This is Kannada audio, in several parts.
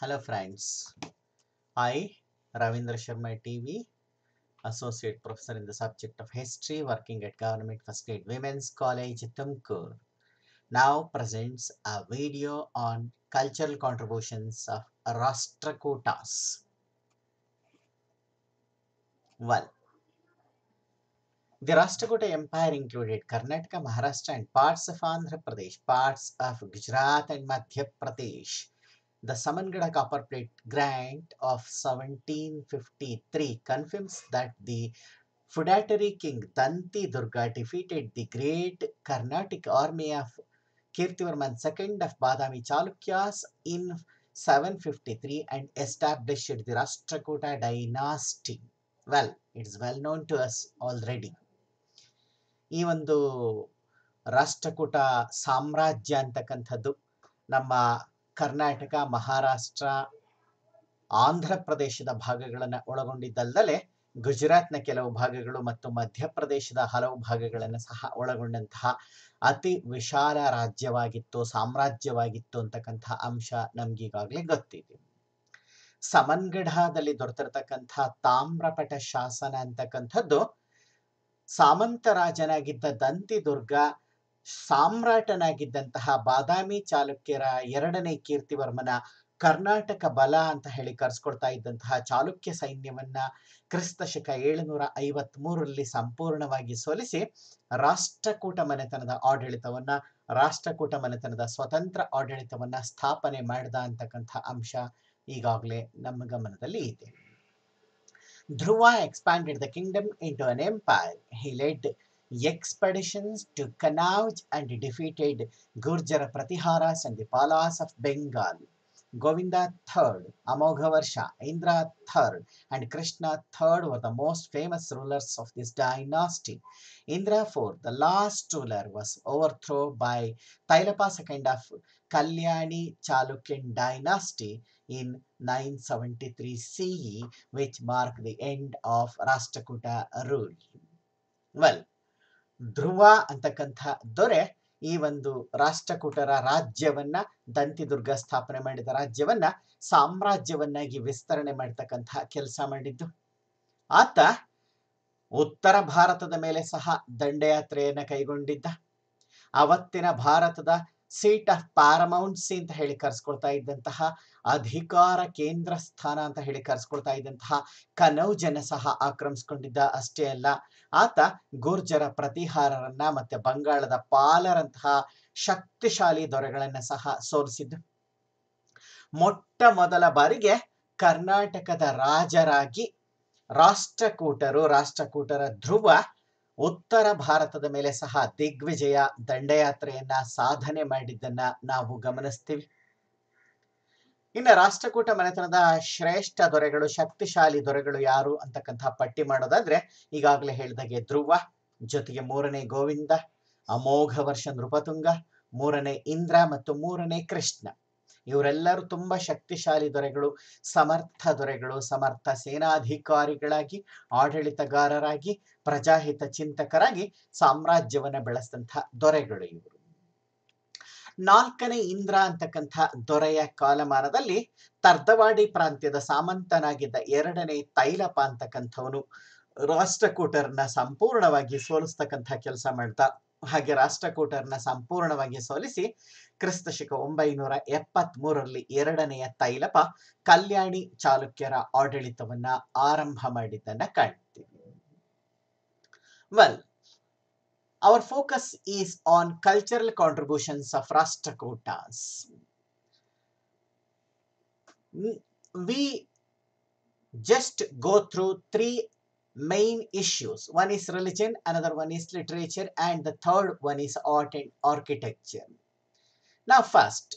Hello friends, I Ravindra Sharma TV, Associate Professor in the subject of History working at Government First Grade Women's College, Tumkur, now presents a video on cultural contributions of Rashtrakutas. Well, the Rashtrakuta Empire included Karnataka, Maharashtra and parts of Andhra Pradesh, parts of Gujarat and Madhya Pradesh. The Samangada Copper Plate Grant of 1753 confirms that the feudatory king Danti Durga defeated the great Carnatic army of Kirtivarman II of Badami Chalukyas in 753 and established the Rashtrakuta dynasty. Well, it is well known to us already. ಈ ಒಂದು ರಾಷ್ಟ್ರಕೂಟ ಸಾಮ್ರಾಜ್ಯ ಅಂತಕ್ಕಂಥದ್ದು ನಮ್ಮ ಕರ್ನಾಟಕ, ಮಹಾರಾಷ್ಟ್ರ, ಆಂಧ್ರ ಪ್ರದೇಶದ ಭಾಗಗಳನ್ನು ಒಳಗೊಂಡಿದ್ದಲ್ಲದೆ ಗುಜರಾತ್ನ ಕೆಲವು ಭಾಗಗಳು ಮತ್ತು ಮಧ್ಯಪ್ರದೇಶದ ಹಲವು ಭಾಗಗಳನ್ನು ಸಹ ಒಳಗೊಂಡಂತಹ ಅತಿ ವಿಶಾಲ ರಾಜ್ಯವಾಗಿತ್ತು, ಸಾಮ್ರಾಜ್ಯವಾಗಿತ್ತು ಅಂತಕ್ಕಂತಹ ಅಂಶ ನಮ್ಗೀಗಾಗಲೇ ಗೊತ್ತಿದೆ. ಸಮನ್ಗಢದಲ್ಲಿ ದೊರೆತಿರತಕ್ಕಂಥ ತಾಮ್ರಪಟ ಶಾಸನ ಅಂತಕ್ಕಂಥದ್ದು ಸಾಮಂತ ರಾಜನಾಗಿದ್ದ ದಂತಿದುರ್ಗ ಸಾಮ್ರಾಟನಾಗಿದ್ದಂತಹ ಬಾದಾಮಿ ಚಾಲುಕ್ಯರ ಎರಡನೇ ಕೀರ್ತಿವರ್ಮನ ಕರ್ನಾಟಕ ಬಲ ಅಂತ ಹೇಳಿ ಕರೆಸ್ಕೊಳ್ತಾ ಇದ್ದಂತಹ ಚಾಲುಕ್ಯ ಸೈನ್ಯವನ್ನ ಕ್ರಿಸ್ತ ಶಕ 753ರಲ್ಲಿ ಸಂಪೂರ್ಣವಾಗಿ ಸೋಲಿಸಿ ರಾಷ್ಟ್ರಕೂಟ ಮನೆತನದ ಆಡಳಿತವನ್ನ, ರಾಷ್ಟ್ರಕೂಟ ಮನೆತನದ ಸ್ವತಂತ್ರ ಆಡಳಿತವನ್ನ ಸ್ಥಾಪನೆ ಮಾಡಿದ ಅಂತಕ್ಕಂಥ ಅಂಶ ಈಗಾಗಲೇ ನಮ್ಮ ಗಮನದಲ್ಲಿ ಇದೆ. Dhruva expanded the kingdom into an empire. He led expeditions to Kannauj and defeated Gurjara Pratiharas and the Palas of Bengal. Govinda III, Amoghavarsa, Indra III, and Krishna III were the most famous rulers of this dynasty. Indra IV, the last ruler, was overthrown by Tailapa II of Kalyani Chalukyan dynasty in 973 CE, which marked the end of Rashtrakuta rule. Well, ಧ್ರುವ ಅಂತಕ್ಕಂಥ ದೊರೆ ಈ ಒಂದು ರಾಷ್ಟ್ರಕೂಟರ ರಾಜ್ಯವನ್ನ, ದಂತಿದುರ್ಗ ಸ್ಥಾಪನೆ ಮಾಡಿದ ರಾಜ್ಯವನ್ನ ಸಾಮ್ರಾಜ್ಯವನ್ನಾಗಿ ವಿಸ್ತರಣೆ ಮಾಡತಕ್ಕಂತಹ ಕೆಲಸ ಮಾಡಿದ್ದು. ಆತ ಉತ್ತರ ಭಾರತದ ಮೇಲೆ ಸಹ ದಂಡಯಾತ್ರೆಯನ್ನ ಕೈಗೊಂಡಿದ್ದ. ಅವತ್ತಿನ ಭಾರತದ ಸೀಟ್ ಆಫ್ ಪ್ಯಾರಮೌಂಟ್ಸಿ ಅಂತ ಹೇಳಿ ಕರೆಸ್ಕೊಳ್ತಾ ಇದ್ದಂತಹ, ಅಧಿಕಾರ ಕೇಂದ್ರ ಸ್ಥಾನ ಅಂತ ಹೇಳಿ ಕರೆಸ್ಕೊಳ್ತಾ ಇದ್ದಂತಹ ಕನೌಜನ್ನ ಸಹ ಆಕ್ರಮಿಸಿಕೊಂಡಿದ್ದ. ಅಷ್ಟೇ ಅಲ್ಲ, ಆತ ಗುರ್ಜರ ಪ್ರತಿಹಾರರನ್ನ ಮತ್ತೆ ಬಂಗಾಳದ ಪಾಲರಂತಹ ಶಕ್ತಿಶಾಲಿ ದೊರೆಗಳನ್ನ ಸಹ ಸೋಲಿಸಿದ್ದು. ಮೊಟ್ಟ ಮೊದಲ ಬಾರಿಗೆ ಕರ್ನಾಟಕದ ರಾಜರಾಗಿ ರಾಷ್ಟ್ರಕೂಟರ ಧ್ರುವ ಉತ್ತರ ಭಾರತದ ಮೇಲೆ ಸಹ ದಿಗ್ವಿಜಯ ದಂಡಯಾತ್ರೆಯನ್ನ ಸಾಧನೆ ಮಾಡಿದ್ದನ್ನ ನಾವು ಗಮನಿಸ್ತೀವಿ. ಇನ್ನು ರಾಷ್ಟ್ರಕೂಟ ಮನೆತನದ ಶ್ರೇಷ್ಠ ದೊರೆಗಳು, ಶಕ್ತಿಶಾಲಿ ದೊರೆಗಳು ಯಾರು ಅಂತಕ್ಕಂಥ ಪಟ್ಟಿ ಮಾಡೋದಾದ್ರೆ ಈಗಾಗಲೇ ಹೇಳಿದಾಗೆ ಧ್ರುವ, ಜೊತೆಗೆ ಮೂರನೇ ಗೋವಿಂದ, ಅಮೋಘ ವರ್ಷ ನೃಪತುಂಗ, ಮೂರನೇ ಇಂದ್ರ ಮತ್ತು ಮೂರನೇ ಕೃಷ್ಣ. ಇವರೆಲ್ಲರೂ ತುಂಬಾ ಶಕ್ತಿಶಾಲಿ ದೊರೆಗಳು, ಸಮರ್ಥ ದೊರೆಗಳು, ಸಮರ್ಥ ಸೇನಾಧಿಕಾರಿಗಳಾಗಿ, ಆಡಳಿತಗಾರರಾಗಿ, ಪ್ರಜಾಹಿತ ಚಿಂತಕರಾಗಿ ಸಾಮ್ರಾಜ್ಯವನ್ನ ಬೆಳೆಸಿದಂಥ ದೊರೆಗಳು ಇವರು. ನಾಲ್ಕನೇ ಇಂದ್ರ ಅಂತಕ್ಕಂಥ ದೊರೆಯ ಕಾಲಮಾನದಲ್ಲಿ ತರ್ದವಾಡಿ ಪ್ರಾಂತ್ಯದ ಸಾಮಂತನಾಗಿದ್ದ ಎರಡನೇ ತೈಲಪ ಅಂತಕ್ಕಂಥವನು ರಾಷ್ಟ್ರಕೂಟರನ್ನ ಸಂಪೂರ್ಣವಾಗಿ ಸೋಲಿಸ್ತಕ್ಕಂಥ ಕೆಲಸ ಮಾಡ್ತಾ, ಹಾಗೆ ರಾಷ್ಟ್ರಕೂಟರನ್ನ ಸಂಪೂರ್ಣವಾಗಿ ಸೋಲಿಸಿ ಕ್ರಿಸ್ತ ಶಕ 973ರಲ್ಲಿ ಎರಡನೆಯ ತೈಲಪ ಕಲ್ಯಾಣಿ ಚಾಲುಕ್ಯರ ಆಡಳಿತವನ್ನ ಆರಂಭ ಮಾಡಿದ್ದನ್ನ ಕಾಣ್ತೀವಿ. Well, our focus is on cultural contributions of Rashtrakutas. We just go through three main issues. One is religion, another one is literature, and the third one is art and architecture. Now first,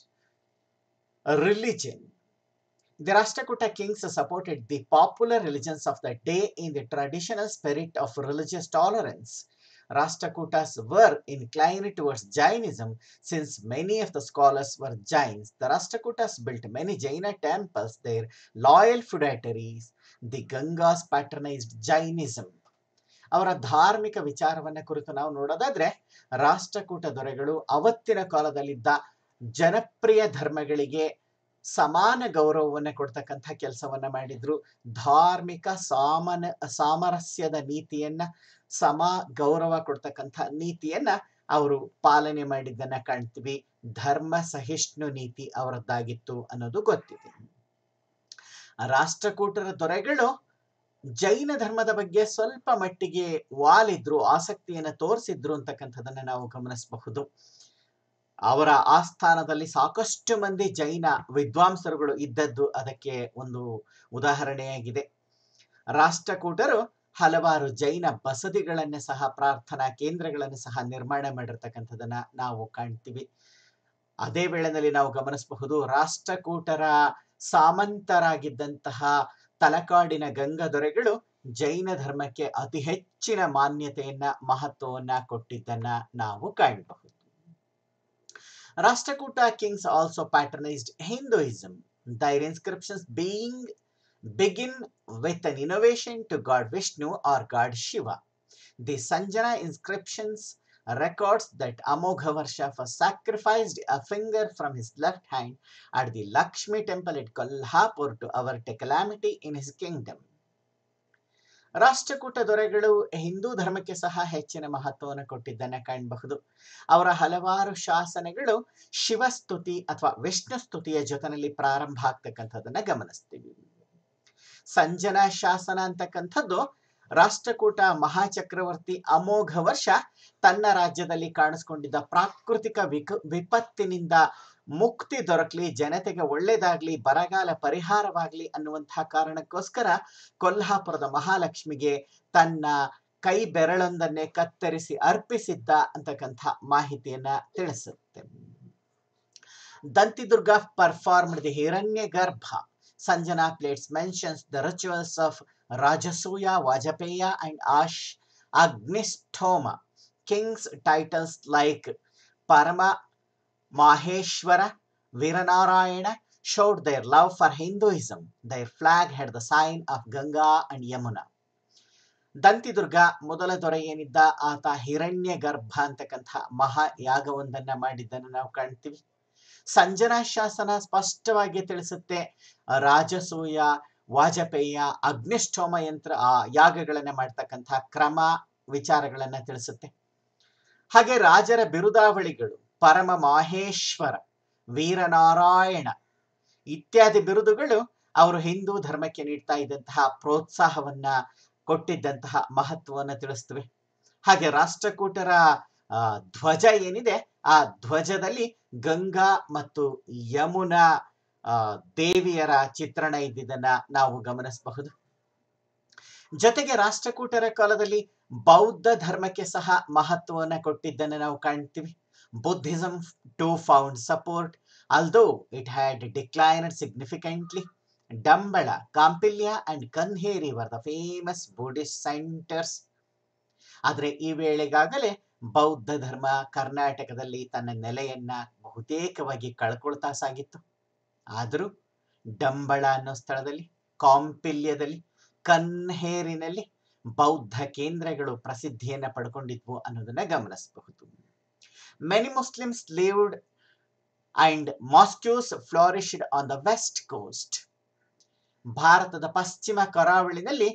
religion. The Rashtrakuta kings supported the popular religions of the day in the traditional spirit of religious tolerance. Rashtrakutas were inclined towards Jainism since many of the scholars were Jains. The Rashtrakutas built many Jaina temples. Their loyal feudatories, the Gangas, patronized Jainism. ಅವರ ಧಾರ್ಮಿಕ ವಿಚಾರವನ್ನ ಕುರಿತು ನಾವು ನೋಡೋದಾದ್ರೆ ರಾಷ್ಟ್ರಕೂಟ ದೊರೆಗಳು ಅವತ್ತಿನ ಕಾಲದಲ್ಲಿದ್ದ ಜನಪ್ರಿಯ ಧರ್ಮಗಳಿಗೆ ಸಮಾನ ಗೌರವವನ್ನ ಕೊಡ್ತಕ್ಕಂಥ ಕೆಲಸವನ್ನ ಮಾಡಿದ್ರು. ಧಾರ್ಮಿಕ ಸಾಮರಸ್ಯದ ನೀತಿಯನ್ನ, ಸಮ ಗೌರವ ಕೊಡ್ತಕ್ಕಂಥ ನೀತಿಯನ್ನ ಅವರು ಪಾಲನೆ ಮಾಡಿದ್ದನ್ನ ಕಾಣ್ತೀವಿ. ಧರ್ಮ ಸಹಿಷ್ಣು ನೀತಿ ಅವರದ್ದಾಗಿತ್ತು ಅನ್ನೋದು ಗೊತ್ತಿದೆ. ರಾಷ್ಟ್ರಕೂಟರ ದೊರೆಗಳು ಜೈನ ಧರ್ಮದ ಬಗ್ಗೆ ಸ್ವಲ್ಪ ಮಟ್ಟಿಗೆ ವಾಲಿದ್ರು, ಆಸಕ್ತಿಯನ್ನ ತೋರಿಸಿದ್ರು ಅಂತಕ್ಕಂಥದನ್ನ ನಾವು ಗಮನಿಸಬಹುದು. ಅವರ ಆಸ್ಥಾನದಲ್ಲಿ ಸಾಕಷ್ಟು ಮಂದಿ ಜೈನ ವಿದ್ವಾಂಸರುಗಳು ಇದ್ದದ್ದು ಅದಕ್ಕೆ ಒಂದು ಉದಾಹರಣೆಯಾಗಿದೆ. ರಾಷ್ಟ್ರಕೂಟರು ಹಲವಾರು ಜೈನ ಬಸದಿಗಳನ್ನ ಸಹ, ಪ್ರಾರ್ಥನಾ ಕೇಂದ್ರಗಳನ್ನು ಸಹ ನಿರ್ಮಾಣ ಮಾಡಿರ್ತಕ್ಕಂಥದನ್ನ ನಾವು ಕಾಣ್ತೀವಿ. ಅದೇ ವೇಳೆಯಲ್ಲಿ ನಾವು ಗಮನಿಸಬಹುದು, ರಾಷ್ಟ್ರಕೂಟರ ಸಾಮಂತರಾಗಿದ್ದಂತಹ ತಲಕಾಡಿನ ಗಂಗ ದೊರೆಗಳು ಜೈನ ಧರ್ಮಕ್ಕೆ ಅತಿ ಹೆಚ್ಚಿನ ಮಾನ್ಯತೆಯನ್ನ, ಮಹತ್ವವನ್ನ ಕೊಟ್ಟಿದ್ದನ್ನ ನಾವು ಕಾಣಬಹುದು. Rashtrakuta kings also patronized Hinduism, their inscriptions begin with an innovation to God Vishnu or God Shiva. The Sanjana inscriptions records that Amogha first sacrificed a finger from his left hand at the Lakshmi temple at Kolhapur to avert a calamity in his kingdom. Rashtrakuta ದೊರೆಗಳು ಹಿಂದೂ ಧರ್ಮಕ್ಕೆ ಸಹ ಹೆಚ್ಚಿನ ಮಹತ್ವವನ್ನು ಕೊಟ್ಟಿದ್ದನ್ನ ಕಾಣಬಹುದು. ಅವರ ಹಲವಾರು ಶಾಸನಗಳು ಶಿವಸ್ತುತಿ ಅಥವಾ ವಿಷ್ಣು ಸ್ತುತಿಯ ಜೊತೆಯಲ್ಲಿ ಪ್ರಾರಂಭ ಆಗ್ತಕ್ಕಂಥದ್ದನ್ನ ಗಮನಿಸ್ತೀವಿ. ಸಂಜನಾ ಶಾಸನ ಅಂತಕ್ಕಂಥದ್ದು ರಾಷ್ಟ್ರಕೂಟ ಮಹಾಚಕ್ರವರ್ತಿ ಅಮೋಘ ವರ್ಷ ತನ್ನ ರಾಜ್ಯದಲ್ಲಿ ಕಾಣಿಸ್ಕೊಂಡಿದ್ದ ಪ್ರಾಕೃತಿಕ ವಿಪತ್ತಿನಿಂದ ಮುಕ್ತಿ ದೊರಕಲಿ, ಜನತೆಗೆ ಒಳ್ಳೇದಾಗ್ಲಿ, ಬರಗಾಲ ಪರಿಹಾರವಾಗ್ಲಿ ಅನ್ನುವಂತಹ ಕಾರಣಕ್ಕೋಸ್ಕರ ಕೊಲ್ಹಾಪುರದ ಮಹಾಲಕ್ಷ್ಮಿಗೆ ತನ್ನ ಕೈ ಬೆರಳೊಂದನ್ನೇ ಕತ್ತರಿಸಿ ಅರ್ಪಿಸಿದ್ದ ಅಂತಕ್ಕಂಥ ಮಾಹಿತಿಯನ್ನ ತಿಳಿಸುತ್ತೆ. Dantidurga performed the Hiranyagarbha. Sanjana plates mentions the rituals of Rajasuya, Vajapeya and Agnistoma. Kings titles like Parama Maheshwara, Viranarayana showed their love for Hinduism. Their flag had the sign of Ganga and Yamuna. Dantidurga ಮೊದಲ ದೊರೆ ಏನಿದ್ದ ಆತ ಹಿರಣ್ಯ ಗರ್ಭ ಅಂತಕ್ಕಂಥ ಮಹಾ ಯಾಗವೊಂದನ್ನ ಮಾಡಿದ್ದನ್ನು ನಾವು ಕಾಣ್ತೀವಿ. ಸಂಜನಾ ಶಾಸನ ಸ್ಪಷ್ಟವಾಗಿ ತಿಳಿಸುತ್ತೆ ರಾಜಸೂಯ, ವಾಜಪೇಯ, ಅಗ್ನಿಷ್ಠೋಮ ಯಂತ್ರ ಯಾಗಗಳನ್ನ ಮಾಡ್ತಕ್ಕಂಥ ಕ್ರಮ ವಿಚಾರಗಳನ್ನ ತಿಳಿಸುತ್ತೆ. ಹಾಗೆ ರಾಜರ ಬಿರುದಾವಳಿಗಳು ಪರಮ ಮಾಹೇಶ್ವರ, ವೀರನಾರಾಯಣ ಇತ್ಯಾದಿ ಬಿರುದುಗಳು ಅವರು ಹಿಂದೂ ಧರ್ಮಕ್ಕೆ ನೀಡ್ತಾ ಇದ್ದಂತಹ ಪ್ರೋತ್ಸಾಹವನ್ನ, ಕೊಟ್ಟಿದ್ದಂತಹ ಮಹತ್ವವನ್ನು ತಿಳಿಸ್ತವೆ. ಹಾಗೆ ರಾಷ್ಟ್ರಕೂಟರ ಧ್ವಜ ಏನಿದೆ, ಆ ಧ್ವಜದಲ್ಲಿ ಗಂಗಾ ಮತ್ತು ಯಮುನಾ ದೇವಿಯರ ಚಿತ್ರಣ ಇದ್ದಿದ್ದನ್ನ ನಾವು ಗಮನಿಸಬಹುದು. ಜೊತೆಗೆ ರಾಷ್ಟ್ರಕೂಟರ ಕಾಲದಲ್ಲಿ ಬೌದ್ಧ ಧರ್ಮಕ್ಕೆ ಸಹ ಮಹತ್ವವನ್ನು ಕೊಟ್ಟಿದ್ದನ್ನು ನಾವು ಕಾಣ್ತೀವಿ. Buddhism too found support, although it had declined significantly. Dambala, Kampilya and Kanheri were the famous Buddhist centers. ಆದರೆ ಈ ವೇಳೆಗಾಗಲೇ ಬೌದ್ಧ ಧರ್ಮ ಕರ್ನಾಟಕದಲ್ಲಿ ತನ್ನ ನೆಲೆಯನ್ನ ಬಹುತೇಕವಾಗಿ ಕಳ್ಕೊಳ್ತಾ ಸಾಗಿತ್ತು. ಆದರೂ ಡಂಬಳ ಅನ್ನೋ ಸ್ಥಳದಲ್ಲಿ, ಕಾಂಪಿಲ್ಯದಲ್ಲಿ, ಕನ್ಹೇರಿನಲ್ಲಿ ಬೌದ್ಧ ಕೇಂದ್ರಗಳು ಪ್ರಸಿದ್ಧಿಯನ್ನ ಪಡ್ಕೊಂಡಿದ್ವು ಅನ್ನೋದನ್ನ ಗಮನಿಸಬಹುದು. Many Muslims lived and mosques flourished on the west coast. ಭಾರತದ ಪಶ್ಚಿಮ ಕರಾವಳಿನಲ್ಲಿ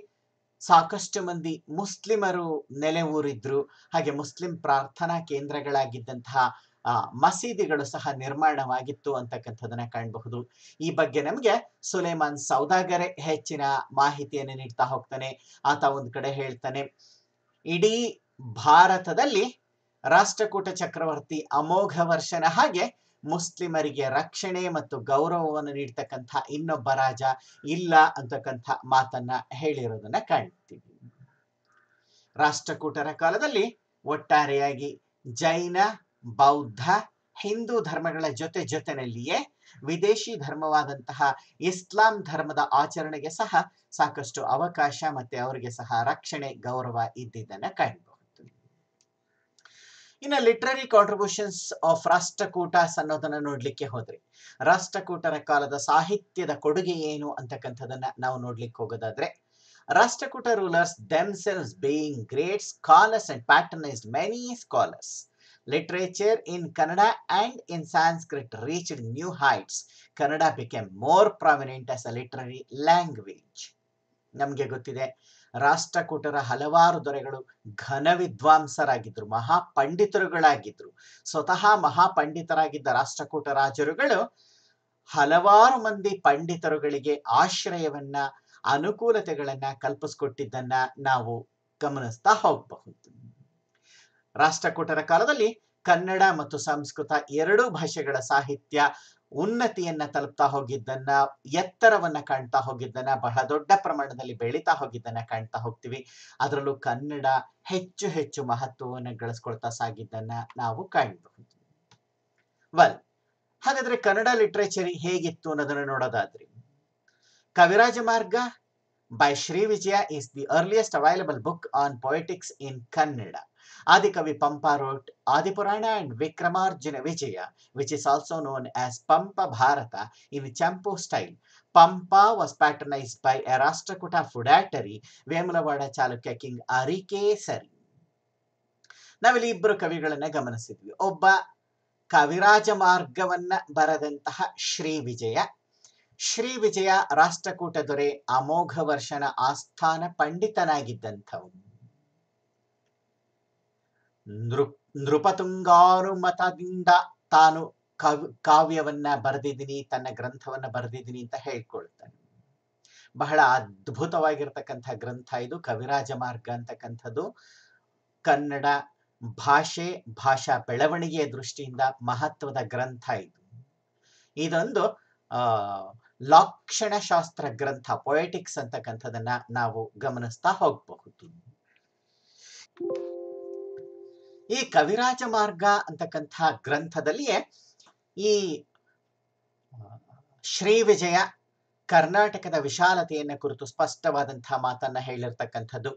ಸಾಕಷ್ಟು ಮಂದಿ ಮುಸ್ಲಿಮರು ನೆಲೆ ಊರಿದ್ರು. ಹಾಗೆ ಮುಸ್ಲಿಂ ಪ್ರಾರ್ಥನಾ ಕೇಂದ್ರಗಳಾಗಿದ್ದಂತಹ ಮಸೀದಿಗಳು ಸಹ ನಿರ್ಮಾಣವಾಗಿತ್ತು ಅಂತಕ್ಕಂಥದನ್ನ ಕಾಣಬಹುದು. ಈ ಬಗ್ಗೆ ನಮಗೆ ಸುಲೇಮಾನ್ ಸೌದಾಗರೆ ಹೆಚ್ಚಿನ ಮಾಹಿತಿಯನ್ನು ನೀಡ್ತಾ ಹೋಗ್ತಾನೆ. ಆತ ಒಂದ್ ಕಡೆ ಹೇಳ್ತಾನೆ, ಇಡೀ ಭಾರತದಲ್ಲಿ ರಾಷ್ಟ್ರಕೂಟ ಚಕ್ರವರ್ತಿ ಅಮೋಘ ವರ್ಷನ ಹಾಗೆ ಮುಸ್ಲಿಮರಿಗೆ ರಕ್ಷಣೆ ಮತ್ತು ಗೌರವವನ್ನು ನೀಡ್ತಕ್ಕಂಥ ಇನ್ನೊಬ್ಬ ರಾಜ ಇಲ್ಲ ಅಂತಕ್ಕಂಥ ಮಾತನ್ನ ಹೇಳಿರೋದನ್ನ ಕಾಣ್ತೀವಿ. ರಾಷ್ಟ್ರಕೂಟರ ಕಾಲದಲ್ಲಿ ಒಟ್ಟಾರೆಯಾಗಿ ಜೈನ, ಬೌದ್ಧ, ಹಿಂದೂ ಧರ್ಮಗಳ ಜೊತೆನಲ್ಲಿಯೇ ವಿದೇಶಿ ಧರ್ಮವಾದಂತಹ ಇಸ್ಲಾಂ ಧರ್ಮದ ಆಚರಣೆಗೆ ಸಹ ಸಾಕಷ್ಟು ಅವಕಾಶ ಮತ್ತೆ ಅವರಿಗೆ ಸಹ ರಕ್ಷಣೆ, ಗೌರವ ಇದ್ದಿದ್ದನ್ನ ಕಾಣಬಹುದು. ಇನ್ನು ಲಿಟ್ರರಿ ಕಾಂಟ್ರಿಬ್ಯೂಷನ್ಸ್ ಆಫ್ ರಾಷ್ಟ್ರಕೂಟಸ್ ಅನ್ನೋದನ್ನ ನೋಡ್ಲಿಕ್ಕೆ ಹೋದ್ರೆ, ರಾಷ್ಟ್ರಕೂಟರ ಕಾಲದ ಸಾಹಿತ್ಯದ ಕೊಡುಗೆ ಏನು ಅಂತಕ್ಕಂಥದನ್ನ ನಾವು ನೋಡ್ಲಿಕ್ಕೆ ಹೋಗೋದಾದ್ರೆ, Rashtrakuta rulers themselves being great scholars and patronized many scholars. Literature in Kannada and in Sanskrit reached new heights. Kannada became more prominent as a literary language. ನಮಗೆ ಗೊತ್ತಿದೆ, ರಾಷ್ಟ್ರಕೂಟರ ಹಲವಾರು ದೊರೆಗಳು ಘನ ವಿದ್ವಾಂಸರಾಗಿದ್ರು, ಮಹಾಪಂಡಿತರುಗಳಾಗಿದ್ರು. ಸ್ವತಃ ಮಹಾಪಂಡಿತರಾಗಿದ್ದ ರಾಷ್ಟ್ರಕೂಟ ರಾಜರುಗಳು ಹಲವಾರು ಮಂದಿ ಪಂಡಿತರುಗಳಿಗೆ ಆಶ್ರಯವನ್ನ, ಅನುಕೂಲತೆಗಳನ್ನ ಕಲ್ಪಿಸ್ಕೊಟ್ಟಿದ್ದನ್ನ ನಾವು ಗಮನಿಸ್ತಾ ಹೋಗಬಹುದು. ರಾಷ್ಟ್ರಕೂಟರ ಕಾಲದಲ್ಲಿ ಕನ್ನಡ ಮತ್ತು ಸಂಸ್ಕೃತ ಎರಡೂ ಭಾಷೆಗಳ ಸಾಹಿತ್ಯ ಉನ್ನತಿಯನ್ನ ತಲುಪ್ತಾ ಹೋಗಿದ್ದನ್ನ, ಎತ್ತರವನ್ನ ಕಾಣ್ತಾ ಹೋಗಿದ್ದನ್ನ, ಬಹಳ ದೊಡ್ಡ ಪ್ರಮಾಣದಲ್ಲಿ ಬೆಳೀತಾ ಹೋಗಿದ್ದನ್ನ ಕಾಣ್ತಾ ಹೋಗ್ತೀವಿ. ಅದರಲ್ಲೂ ಕನ್ನಡ ಹೆಚ್ಚು ಹೆಚ್ಚು ಮಹತ್ವವನ್ನು ಗಳಿಸ್ಕೊಳ್ತಾ ಸಾಗಿದ್ದನ್ನ ನಾವು ಕಾಣಬಹುದು. ಹಾಗಾದ್ರೆ ಕನ್ನಡ ಲಿಟ್ರೇಚರ್ ಹೇಗಿತ್ತು ಅನ್ನೋದನ್ನ ನೋಡೋದಾದ್ರೆ, ಕವಿರಾಜ ಮಾರ್ಗ by Sri Vijaya is the earliest available book on poetics in Kannada. Adikavi Pampa wrote Adi Purana and Vikramarjuna Vijaya, which is also known as Pampa Bharata in Champu style. Pampa was patronized by a Rashtrakuta feudatary, Vemulavada Chalukya king Arikesari. ನಾವಿಲ್ಲಿ ಇಬ್ಬರು ಕವಿಗಳನ್ನ ಗಮನಿಸಿದ್ವಿ. ಒಬ್ಬ ಕವಿರಾಜ ಮಾರ್ಗವನ್ನ ಬರೆದಂತಹ ಶ್ರೀ ವಿಜಯ. ಶ್ರೀ ವಿಜಯ ರಾಷ್ಟ್ರಕೂಟ ದೊರೆ ಅಮೋಘ ವರ್ಷನ ಆಸ್ಥಾನ ಪಂಡಿತನಾಗಿದ್ದಂಥವು. ನೃಪತುಂಗಾನುಮತದಿಂದ ತಾನು ಕಾವ್ಯವನ್ನ ಬರೆದಿದ್ದೀನಿ, ತನ್ನ ಗ್ರಂಥವನ್ನ ಬರೆದಿದ್ದೀನಿ ಅಂತ ಹೇಳ್ಕೊಳ್ತಾನೆ. ಬಹಳ ಅದ್ಭುತವಾಗಿರ್ತಕ್ಕಂಥ ಗ್ರಂಥ ಇದು ಕವಿರಾಜ ಮಾರ್ಗ ಅಂತಕ್ಕಂಥದ್ದು. ಕನ್ನಡ ಭಾಷೆ, ಭಾಷಾ ಬೆಳವಣಿಗೆಯ ದೃಷ್ಟಿಯಿಂದ ಮಹತ್ವದ ಗ್ರಂಥ ಇದು. ಇದೊಂದು ಲಾಕ್ಷಣಶಾಸ್ತ್ರ ಗ್ರಂಥ, ಪೊಯೆಟಿಕ್ಸ್ ಅಂತಕ್ಕಂಥದನ್ನ ನಾವು ಗಮನಿಸ್ತಾ ಹೋಗಬಹುದು. ಈ ಕವಿರಾಜ ಮಾರ್ಗ ಅಂತಕ್ಕಂಥ ಗ್ರಂಥದಲ್ಲಿಯೇ ಈ ಶ್ರೀ ವಿಜಯ ಕರ್ನಾಟಕದ ವಿಶಾಲತೆಯನ್ನ ಕುರಿತು ಸ್ಪಷ್ಟವಾದಂತಹ ಮಾತನ್ನ ಹೇಳಿರ್ತಕ್ಕಂಥದ್ದು.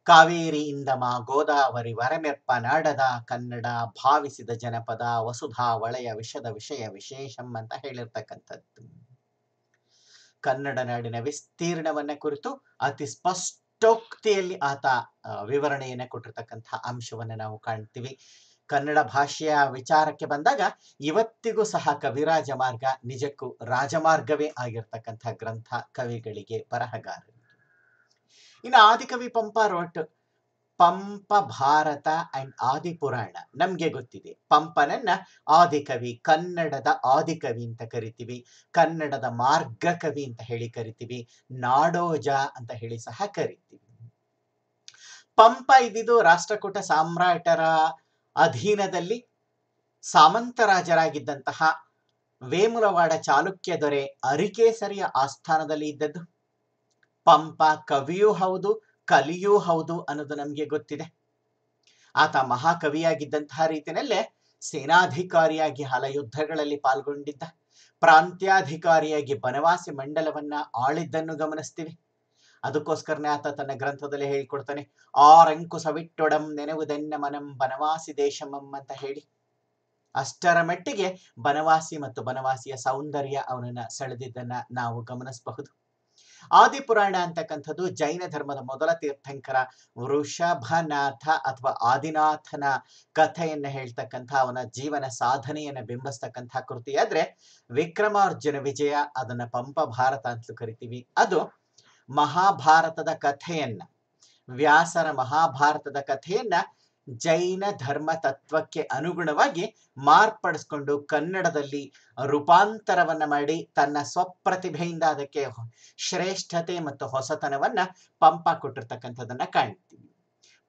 ಕಾವೇರಿಯಿಂದ ಗೋದಾವರಿ ವರಮೆಪ್ಪ ನಾಡದ ಕನ್ನಡ ಭಾವಿಸಿದ ಜನಪದ ವಸುಧಾ ವಳಯ ವಿಷದ ವಿಷಯ ವಿಶೇಷಂ ಅಂತ ಹೇಳಿರ್ತಕ್ಕಂಥದ್ದು. ಕನ್ನಡ ನಾಡಿನ ವಿಸ್ತೀರ್ಣವನ್ನ ಕುರಿತು ಅತಿ ಸ್ಪಷ್ಟೋಕ್ತಿಯಲ್ಲಿ ಆತ ವಿವರಣೆಯನ್ನ ಕೊಟ್ಟಿರ್ತಕ್ಕಂಥ ಅಂಶವನ್ನ ನಾವು ಕಾಣ್ತೀವಿ. ಕನ್ನಡ ಭಾಷೆಯ ವಿಚಾರಕ್ಕೆ ಬಂದಾಗ ಇವತ್ತಿಗೂ ಸಹ ಕವಿರಾಜ ಮಾರ್ಗ ನಿಜಕ್ಕೂ ರಾಜಮಾರ್ಗವೇ ಆಗಿರ್ತಕ್ಕಂಥ ಗ್ರಂಥ ಕವಿಗಳಿಗೆ, ಬರಹಗಾರರಿಗೆ. ಇನ್ನು ಆದಿಕವಿ ಪಂಪ ರೋಟ್ ಪಂಪ ಭಾರತ ಅಂಡ್ ಆದಿಪುರಾಣ. ನಮ್ಗೆ ಗೊತ್ತಿದೆ, ಪಂಪನನ್ನ ಆದಿಕವಿ, ಕನ್ನಡದ ಆದಿಕವಿ ಅಂತ ಕರಿತೀವಿ, ಕನ್ನಡದ ಮಾರ್ಗ ಕವಿ ಅಂತ ಹೇಳಿ ಕರಿತೀವಿ, ನಾಡೋಜ ಅಂತ ಹೇಳಿ ಸಹ ಕರಿತೀವಿ. ಪಂಪ ಇದ್ದಿದ್ದು ರಾಷ್ಟ್ರಕೂಟ ಸಾಮ್ರಾಟರ ಅಧೀನದಲ್ಲಿ ಸಾಮಂತರಾಜರಾಗಿದ್ದಂತಹ ವೇಮುಲವಾಡ ಚಾಲುಕ್ಯ ದೊರೆ ಅರಿಕೇಸರಿಯ ಆಸ್ಥಾನದಲ್ಲಿ ಇದ್ದದ್ದು. ಪಂಪ ಕವಿಯೂ ಹೌದು, ಕಲಿಯೂ ಹೌದು ಅನ್ನೋದು ನಮ್ಗೆ ಗೊತ್ತಿದೆ. ಆತ ಮಹಾಕವಿಯಾಗಿದ್ದಂತಹ ರೀತಿಯಲ್ಲೇ ಸೇನಾಧಿಕಾರಿಯಾಗಿ ಹಲ ಯುದ್ಧಗಳಲ್ಲಿ ಪಾಲ್ಗೊಂಡಿದ್ದ, ಪ್ರಾಂತ್ಯಾಧಿಕಾರಿಯಾಗಿ ಬನವಾಸಿ ಮಂಡಲವನ್ನ ಆಳಿದ್ದನ್ನು ಗಮನಿಸ್ತೀವಿ. ಅದಕ್ಕೋಸ್ಕರನೇ ಆತ ತನ್ನ ಗ್ರಂಥದಲ್ಲಿ ಹೇಳಿಕೊಡ್ತಾನೆ, ಆರಂಕುಸವಿಟ್ಟೊಡಂ ನೆನವುದೆನ್ನ ಮನಂ ಬನವಾಸಿ ದೇಶಮಂ ಅಂತ ಹೇಳಿ. ಅಷ್ಟರ ಮಟ್ಟಿಗೆ ಬನವಾಸಿ ಮತ್ತು ಬನವಾಸಿಯ ಸೌಂದರ್ಯ ಅವನನ್ನ ಸೆಳೆದಿದ್ದನ್ನ ನಾವು ಗಮನಿಸಬಹುದು. ಆದಿಪುರಾಣ ಅಂತಕ್ಕಂಥದ್ದು ಜೈನ ಧರ್ಮದ ಮೊದಲ ತೀರ್ಥಂಕರ ವೃಷಭನಾಥ ಅಥವಾ ಆದಿನಾಥನ ಕಥೆಯನ್ನ ಹೇಳ್ತಕ್ಕಂಥ, ಅವನ ಜೀವನ ಸಾಧನೆಯನ್ನ ಬಿಂಬಿಸ್ತಕ್ಕಂಥ ಕೃತಿ. ಆದ್ರೆ ವಿಕ್ರಮಾರ್ಜುನ ವಿಜಯ ಅದನ್ನ ಪಂಪ ಭಾರತ ಅಂತಲೂ ಕರಿತೀವಿ. ಅದು ಮಹಾಭಾರತದ ಕಥೆಯನ್ನ, ವ್ಯಾಸರ ಮಹಾಭಾರತದ ಕಥೆಯನ್ನ ಜೈನ ಧರ್ಮ ತತ್ವಕ್ಕೆ ಅನುಗುಣವಾಗಿ ಮಾರ್ಪಡಿಸ್ಕೊಂಡು ಕನ್ನಡದಲ್ಲಿ ರೂಪಾಂತರವನ್ನ ಮಾಡಿ ತನ್ನ ಸ್ವಪ್ರತಿಭೆಯಿಂದ ಅದಕ್ಕೆ ಶ್ರೇಷ್ಠತೆ ಮತ್ತು ಹೊಸತನವನ್ನ ಪಂಪ ಕೊಟ್ಟಿರ್ತಕ್ಕಂಥದನ್ನ ಕಾಣ್ತೀವಿ.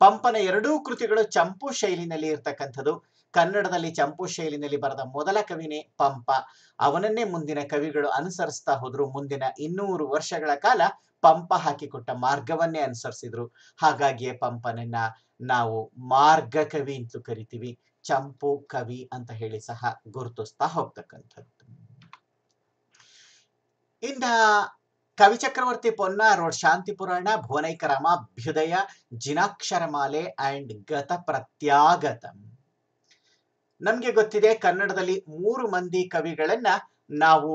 ಪಂಪನ ಎರಡೂ ಕೃತಿಗಳು ಚಂಪು ಶೈಲಿನಲ್ಲಿ ಇರ್ತಕ್ಕಂಥದ್ದು. ಕನ್ನಡದಲ್ಲಿ ಚಂಪು ಶೈಲಿನಲ್ಲಿ ಬರೆದ ಮೊದಲ ಕವಿನೇ ಪಂಪ. ಅವನನ್ನೇ ಮುಂದಿನ ಕವಿಗಳು ಅನುಸರಿಸ್ತಾ ಹೋದ್ರು. ಮುಂದಿನ 200 ವರ್ಷಗಳ ಕಾಲ ಪಂಪ ಹಾಕಿಕೊಟ್ಟ ಮಾರ್ಗವನ್ನೇ ಅನುಸರಿಸಿದ್ರು. ಹಾಗಾಗಿಯೇ ಪಂಪನನ್ನ ನಾವು ಮಾರ್ಗ ಕವಿ ಅಂತಲೂ ಕರಿತೀವಿ, ಚಂಪು ಕವಿ ಅಂತ ಹೇಳಿ ಸಹ ಗುರುತಿಸ್ತಾ ಹೋಗ್ತಕ್ಕಂಥದ್ದು. ಇನ್ನ ಕವಿ ಚಕ್ರವರ್ತಿ ಪೊನ್ನ ರೋಡ್ ಶಾಂತಿ ಪುರಾಣ, ಭುವನೈಕ ರಾಮಾಭ್ಯುದಯ, ಜಿನಾಕ್ಷರಮಾಲೆ ಅಂಡ್ ಗತ ಪ್ರತ್ಯಾಗತಂ. ನಮ್ಗೆ ಗೊತ್ತಿದೆ, ಕನ್ನಡದಲ್ಲಿ 3 ಮಂದಿ ಕವಿಗಳನ್ನ ನಾವು